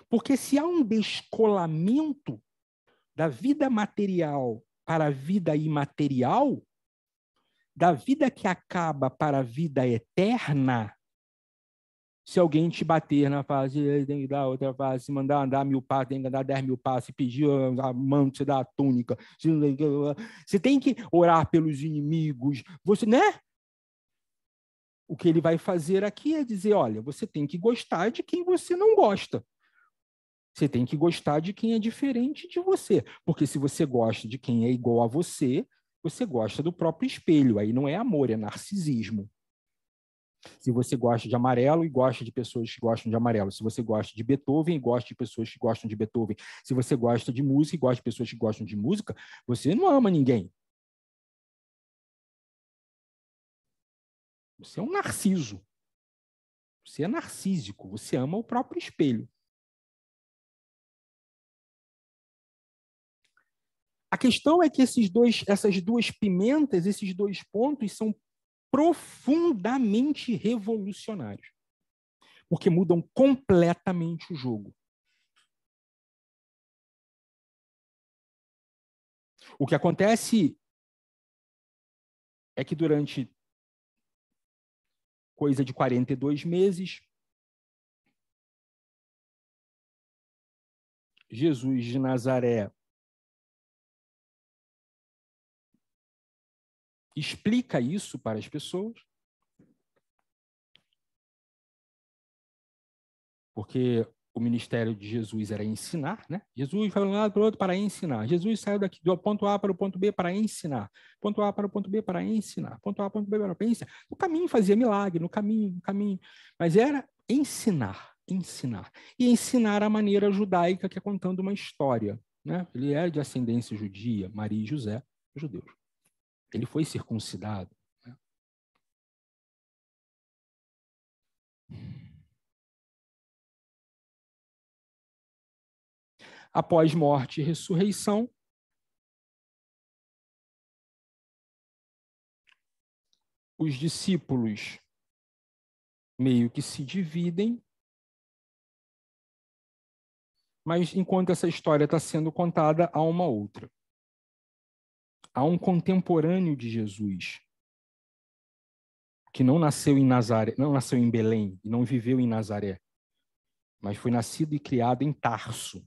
Porque se há um descolamento da vida material para a vida imaterial, da vida que acaba para a vida eterna, se alguém te bater na face, tem que dar outra face, se mandar andar 1000 passos, tem que andar 10.000 passos, se pedir a mão, você dá a túnica, você tem que orar pelos inimigos, você, né? O que ele vai fazer aqui é dizer, olha, você tem que gostar de quem você não gosta. Você tem que gostar de quem é diferente de você. Porque se você gosta de quem é igual a você, você gosta do próprio espelho. Aí não é amor, é narcisismo. Se você gosta de amarelo e gosta de pessoas que gostam de amarelo. Se você gosta de Beethoven e gosta de pessoas que gostam de Beethoven. Se você gosta de música e gosta de pessoas que gostam de música, você não ama ninguém. Você é um narciso. Você é narcísico. Você ama o próprio espelho. A questão é que essas duas pimentas, esses dois pontos são profundamente revolucionários, porque mudam completamente o jogo. O que acontece é que durante coisa de 42 meses, Jesus de Nazaré explica isso para as pessoas, porque o ministério de Jesus era ensinar, né? Jesus foi de um lado para o outro para ensinar. Jesus saiu daqui do ponto A para o ponto B para ensinar. Ponto A para o ponto B para ensinar. Ponto A para o ponto B para ensinar. No caminho fazia milagre, no caminho. Mas era ensinar. E ensinar a maneira judaica, que é contando uma história, né? Ele é de ascendência judia, Maria e José, judeus. Ele foi circuncidado. Né? Após morte e ressurreição, os discípulos meio que se dividem, mas enquanto essa história está sendo contada, há uma outra. Há um contemporâneo de Jesus, que não nasceu em Nazaré, não nasceu em Belém, e não viveu em Nazaré, mas foi nascido e criado em Tarso.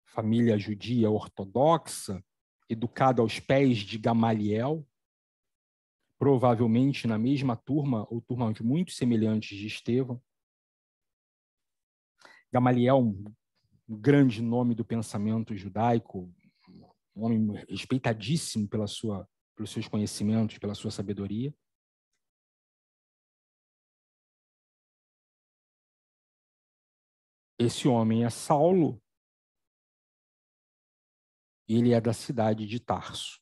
Família judia ortodoxa, educado aos pés de Gamaliel, provavelmente na mesma turma, ou turmas muito semelhantes de Estevão. Gamaliel, um grande nome do pensamento judaico, um homem respeitadíssimo pelos seus conhecimentos, pela sua sabedoria. Esse homem é Saulo, e ele é da cidade de Tarso.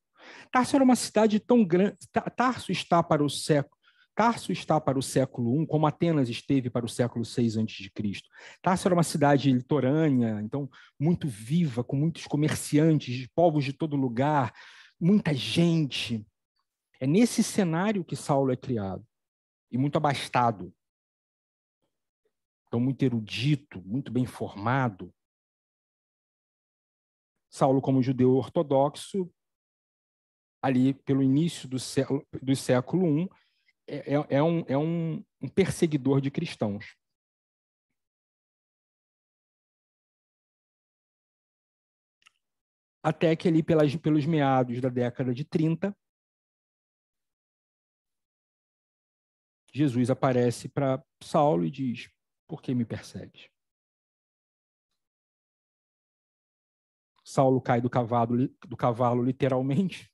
Tarso era uma cidade tão grande. Tarso está para o século I, como Atenas esteve para o século VI a.C. Tarso era uma cidade litorânea, então muito viva, com muitos comerciantes, povos de todo lugar, muita gente. É nesse cenário que Saulo é criado, e muito abastado. Então, muito erudito, muito bem formado. Saulo, como judeu ortodoxo, ali pelo início do século I, é um perseguidor de cristãos. Até que ali pelos meados da década de 30, Jesus aparece para Saulo e diz: por que me persegues? Saulo cai do cavalo literalmente,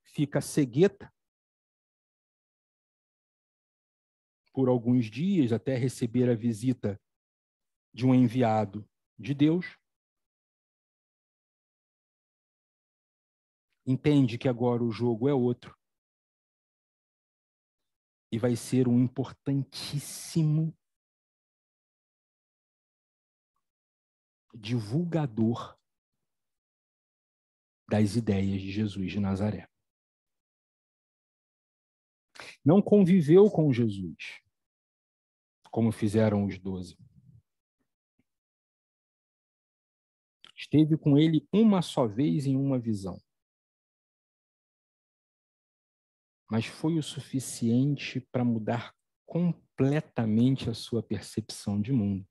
fica cegueta por alguns dias até receber a visita de um enviado de Deus. Entende que agora o jogo é outro. E vai ser um importantíssimo divulgador das ideias de Jesus de Nazaré. Não conviveu com Jesus, como fizeram os 12. Esteve com ele uma só vez em uma visão. Mas foi o suficiente para mudar completamente a sua percepção de mundo.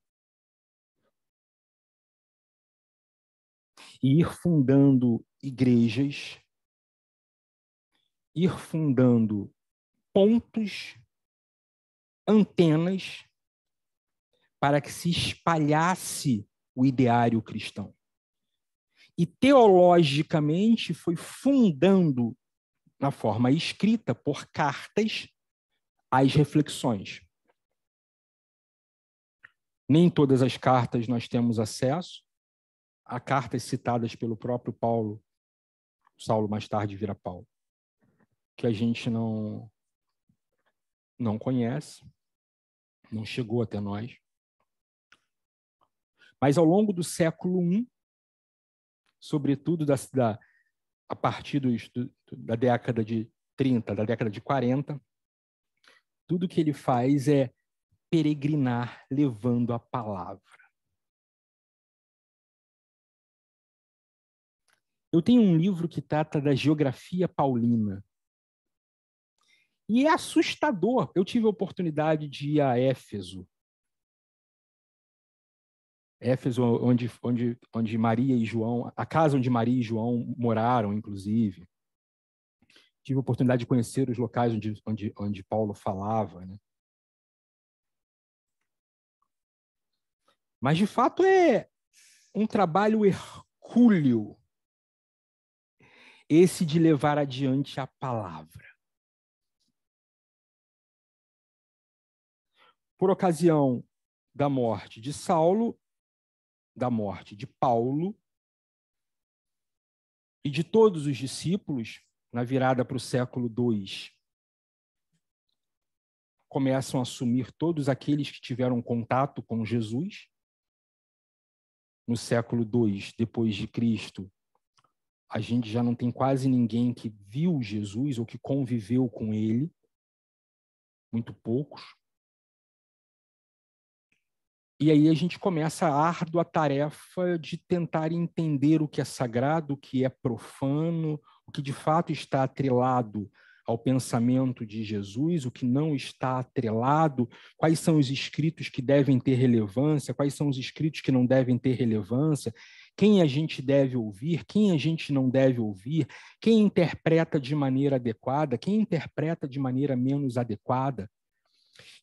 E ir fundando igrejas, ir fundando pontos, antenas, para que se espalhasse o ideário cristão. E teologicamente foi fundando, na forma escrita, por cartas, as reflexões. Nem todas as cartas nós temos acesso. Há cartas citadas pelo próprio Paulo, Saulo mais tarde vira Paulo, que a gente não conhece, não chegou até nós. Mas ao longo do século I, sobretudo a partir da década de 30, da década de 40, tudo que ele faz é peregrinar levando a palavra. Eu tenho um livro que trata da geografia paulina. E é assustador. Eu tive a oportunidade de ir a Éfeso. Éfeso, onde Maria e João, a casa onde Maria e João moraram, inclusive. Tive a oportunidade de conhecer os locais onde Paulo falava, né? Mas, de fato, é um trabalho hercúleo esse de levar adiante a palavra. Por ocasião da morte de Saulo, da morte de Paulo e de todos os discípulos, na virada para o século II, começam a assumir todos aqueles que tiveram contato com Jesus. No século II, depois de Cristo, a gente já não tem quase ninguém que viu Jesus ou que conviveu com ele, muito poucos. E aí a gente começa a árdua tarefa de tentar entender o que é sagrado, o que é profano, o que de fato está atrelado ao pensamento de Jesus, o que não está atrelado, quais são os escritos que devem ter relevância, quais são os escritos que não devem ter relevância, quem a gente deve ouvir, quem a gente não deve ouvir, quem interpreta de maneira adequada, quem interpreta de maneira menos adequada.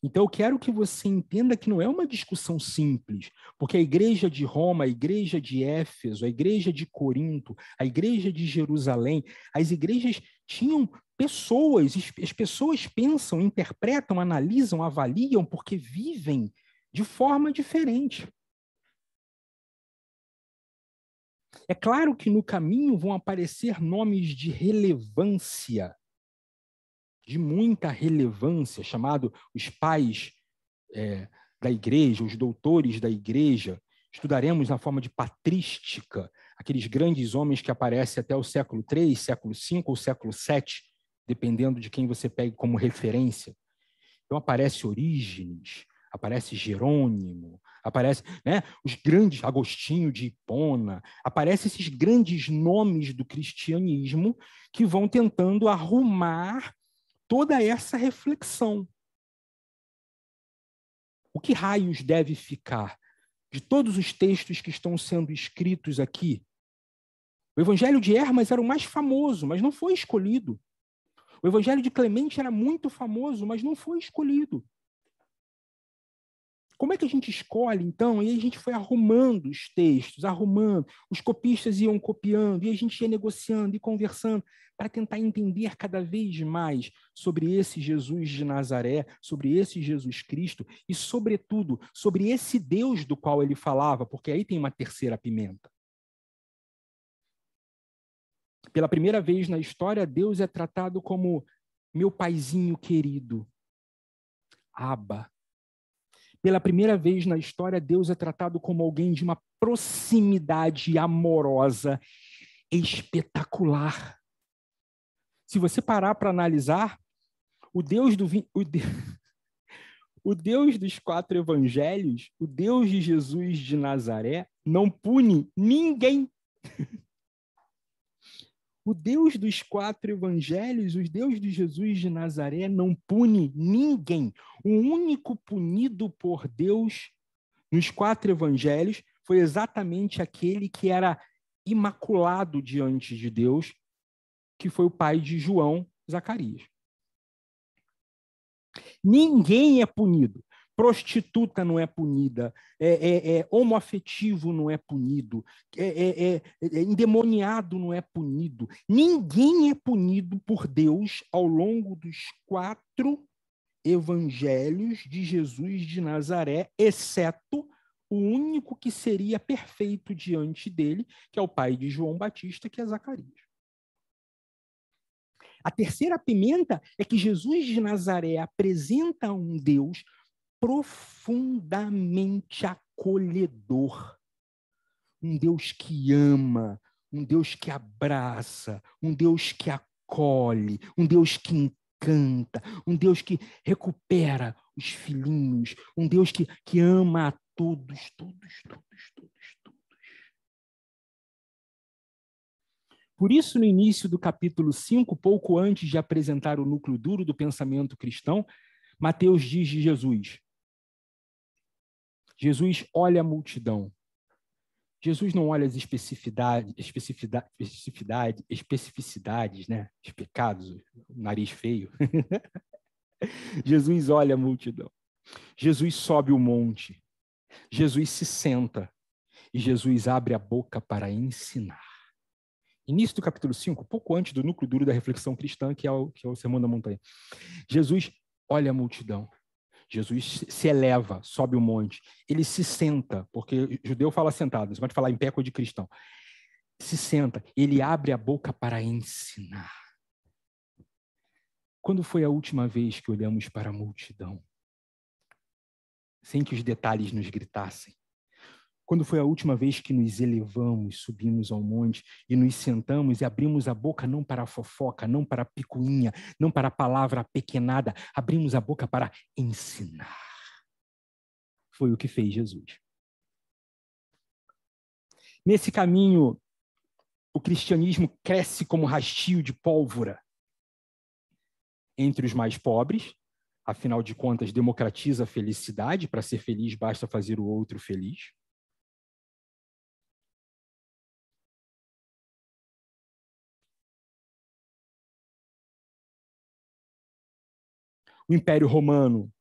Então, eu quero que você entenda que não é uma discussão simples, porque a igreja de Roma, a igreja de Éfeso, a igreja de Corinto, a igreja de Jerusalém, as igrejas tinham pessoas, as pessoas pensam, interpretam, analisam, avaliam, porque vivem de forma diferente. É claro que no caminho vão aparecer nomes de relevância, de muita relevância, chamado os pais da igreja, os doutores da igreja. Estudaremos na forma de patrística, aqueles grandes homens que aparecem até o século III, século V ou século VII, dependendo de quem você pegue como referência. Então aparece Orígenes, aparece Jerônimo, aparece, né, os grandes, Agostinho de Hipona, aparecem esses grandes nomes do cristianismo que vão tentando arrumar toda essa reflexão. O que raios deve ficar de todos os textos que estão sendo escritos aqui? O Evangelho de Hermas era o mais famoso, mas não foi escolhido. O Evangelho de Clemente era muito famoso, mas não foi escolhido. Como é que a gente escolhe, então? E aí a gente foi arrumando os textos, arrumando, os copistas iam copiando, e a gente ia negociando e conversando para tentar entender cada vez mais sobre esse Jesus de Nazaré, sobre esse Jesus Cristo e, sobretudo, sobre esse Deus do qual ele falava, porque aí tem uma terceira pimenta. Pela primeira vez na história, Deus é tratado como meu paizinho querido, Abba. Pela primeira vez na história, Deus é tratado como alguém de uma proximidade amorosa espetacular. Se você parar para analisar, o Deus dos 4 evangelhos, o Deus de Jesus de Nazaré, não pune ninguém. O Deus dos 4 evangelhos, o Deus de Jesus de Nazaré, não pune ninguém. O único punido por Deus nos 4 evangelhos foi exatamente aquele que era imaculado diante de Deus, que foi o pai de João, Zacarias. Ninguém é punido. Prostituta não é punida, homoafetivo não é punido, endemoniado não é punido. Ninguém é punido por Deus ao longo dos 4 evangelhos de Jesus de Nazaré, exceto o único que seria perfeito diante dele, que é o pai de João Batista, que é Zacarias. A terceira pimenta é que Jesus de Nazaré apresenta um Deus profundamente acolhedor, um Deus que ama, um Deus que abraça, um Deus que acolhe, um Deus que encanta, um Deus que recupera os filhinhos, um Deus que ama a todos, todos, todos, todos, todos. Por isso, no início do capítulo 5, pouco antes de apresentar o núcleo duro do pensamento cristão, Mateus diz de Jesus: Jesus olha a multidão. Jesus não olha as especificidades, né? Os pecados, o nariz feio. Jesus olha a multidão. Jesus sobe o monte. Jesus se senta. E Jesus abre a boca para ensinar. Início do capítulo 5, pouco antes do núcleo duro da reflexão cristã, que é o Sermão da Montanha. Jesus olha a multidão. Jesus se eleva, sobe o monte. Ele se senta, porque judeu fala sentado, você pode falar em pé ou de cristão. Se senta, ele abre a boca para ensinar. Quando foi a última vez que olhamos para a multidão? Sem que os detalhes nos gritassem. Quando foi a última vez que nos elevamos, subimos ao monte e nos sentamos e abrimos a boca não para a fofoca, não para a picuinha, não para a palavra apequenada, abrimos a boca para ensinar. Foi o que fez Jesus. Nesse caminho, o cristianismo cresce como rastio de pólvora entre os mais pobres. Afinal de contas, democratiza a felicidade. Para ser feliz, basta fazer o outro feliz. O Império Romano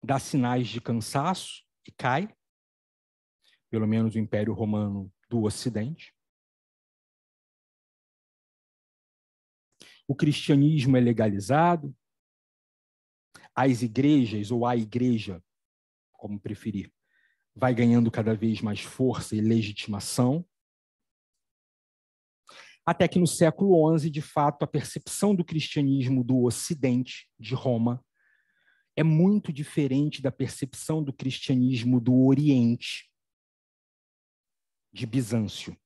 dá sinais de cansaço e cai. Pelo menos o Império Romano do Ocidente. O cristianismo é legalizado. As igrejas, ou a igreja, como preferir, vai ganhando cada vez mais força e legitimação. Até que no século XI, de fato, a percepção do cristianismo do Ocidente, de Roma, é muito diferente da percepção do cristianismo do Oriente, de Bizâncio.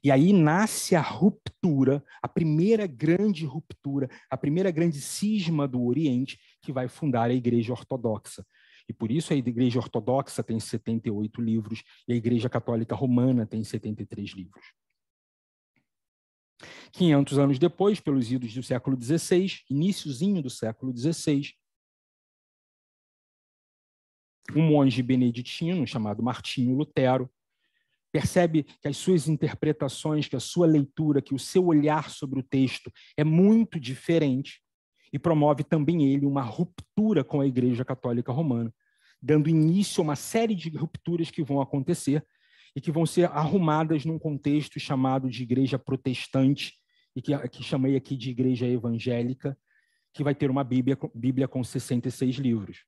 E aí nasce a ruptura, a primeira grande ruptura, a primeira grande cisma do Oriente, que vai fundar a Igreja Ortodoxa. E por isso a Igreja Ortodoxa tem 78 livros e a Igreja Católica Romana tem 73 livros. 500 anos depois, pelos idos do século XVI, iniciozinho do século XVI, um monge beneditino chamado Martinho Lutero percebe que as suas interpretações, que a sua leitura, que o seu olhar sobre o texto é muito diferente e promove também ele uma ruptura com a Igreja Católica Romana, dando início a uma série de rupturas que vão acontecer e que vão ser arrumadas num contexto chamado de Igreja Protestante e que chamei aqui de Igreja Evangélica, que vai ter uma Bíblia com 66 livros.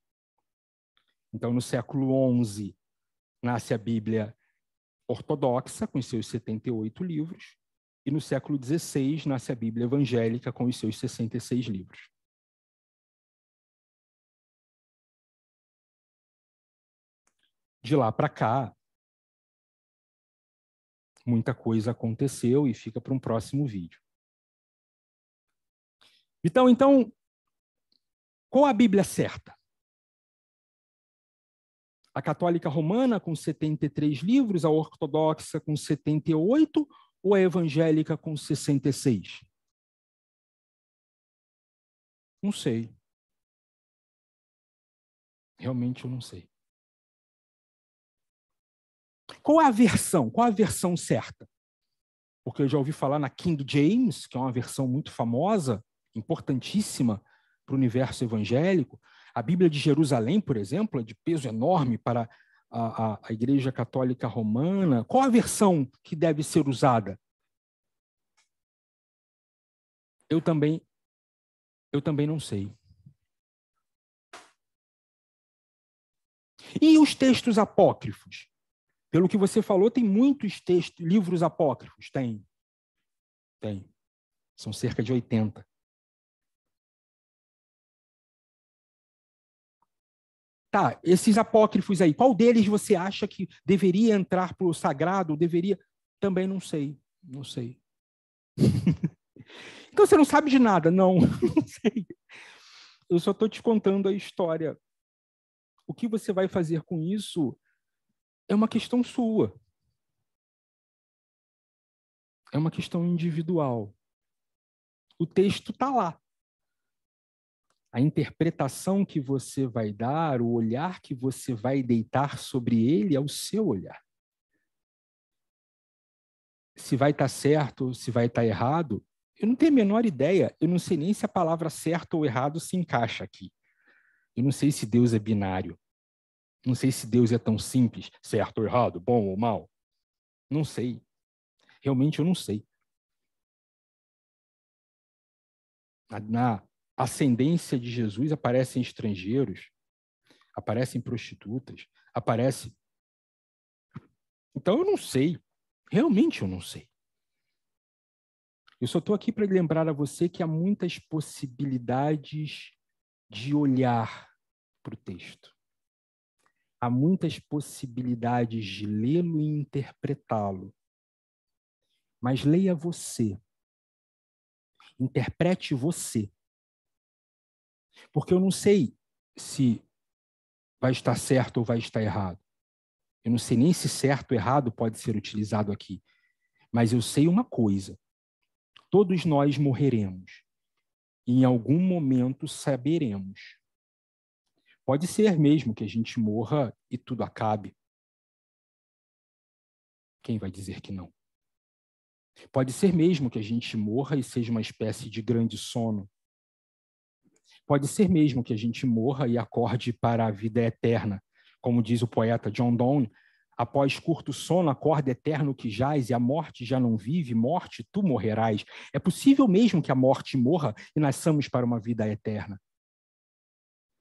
Então, no século XI, nasce a Bíblia Ortodoxa, com os seus 78 livros, e no século XVI nasce a Bíblia Evangélica, com os seus 66 livros. De lá para cá, muita coisa aconteceu e fica para um próximo vídeo. Então, qual a Bíblia certa? A Católica Romana com 73 livros, a Ortodoxa com 78 ou a Evangélica com 66? Não sei. Realmente eu não sei. Qual é a versão? Qual a versão certa? Porque eu já ouvi falar na King James, que é uma versão muito famosa, importantíssima para o universo evangélico. A Bíblia de Jerusalém, por exemplo, é de peso enorme para a Igreja Católica Romana. Qual a versão que deve ser usada? Eu também não sei. E os textos apócrifos? Pelo que você falou, tem muitos livros apócrifos. Tem. São cerca de 80. Tá, esses apócrifos aí, qual deles você acha que deveria entrar para o sagrado? Deveria? Também não sei. Não sei. Então você não sabe de nada? Não, não sei. Eu só estou te contando a história. O que você vai fazer com isso é uma questão sua. É uma questão individual. O texto está lá. A interpretação que você vai dar, o olhar que você vai deitar sobre ele é o seu olhar. Se vai estar certo, se vai estar errado, eu não tenho a menor ideia. Eu não sei nem se a palavra certo ou errado se encaixa aqui. Eu não sei se Deus é binário. Não sei se Deus é tão simples, certo ou errado, bom ou mal. Não sei. Realmente eu não sei. Na ascendência de Jesus aparecem estrangeiros, aparecem prostitutas, aparece. Então eu não sei. Realmente eu não sei. Eu só estou aqui para lembrar a você que há muitas possibilidades de olhar para o texto. Há muitas possibilidades de lê-lo e interpretá-lo. Mas leia você. Interprete você. Porque eu não sei se vai estar certo ou vai estar errado. Eu não sei nem se certo ou errado pode ser utilizado aqui. Mas eu sei uma coisa. Todos nós morreremos. E em algum momento saberemos. Pode ser mesmo que a gente morra e tudo acabe. Quem vai dizer que não? Pode ser mesmo que a gente morra e seja uma espécie de grande sono. Pode ser mesmo que a gente morra e acorde para a vida eterna. Como diz o poeta John Donne, após curto sono, acorda eterno que jaz, e a morte já não vive, morte, tu morrerás. É possível mesmo que a morte morra e nasçamos para uma vida eterna.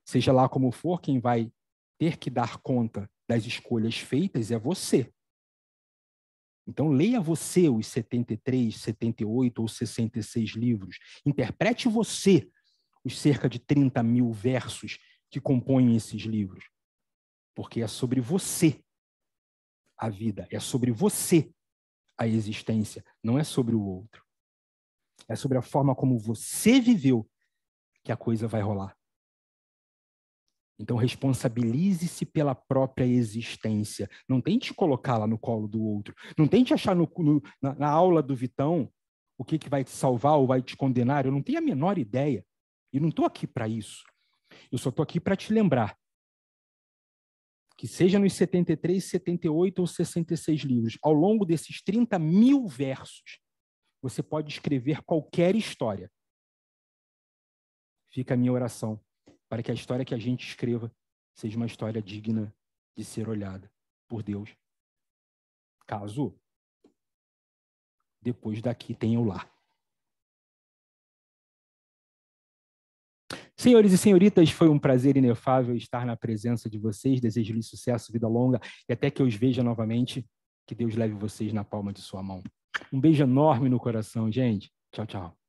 Seja lá como for, quem vai ter que dar conta das escolhas feitas é você. Então, leia você os 73, 78 ou 66 livros. Interprete você os cerca de 30 mil versos que compõem esses livros. Porque é sobre você a vida, é sobre você a existência, não é sobre o outro. É sobre a forma como você viveu que a coisa vai rolar. Então, responsabilize-se pela própria existência. Não tente colocá-la no colo do outro. Não tente achar na aula do Vitão o que vai te salvar ou vai te condenar. Eu não tenho a menor ideia. E não estou aqui para isso. Eu só estou aqui para te lembrar que seja nos 73, 78 ou 66 livros, ao longo desses 30 mil versos, você pode escrever qualquer história. Fica a minha oração para que a história que a gente escreva seja uma história digna de ser olhada por Deus. Caso depois daqui tenha o lá. Senhores e senhoritas, foi um prazer inefável estar na presença de vocês. Desejo-lhes sucesso, vida longa e até que eu os veja novamente. Que Deus leve vocês na palma de sua mão. Um beijo enorme no coração, gente. Tchau, tchau.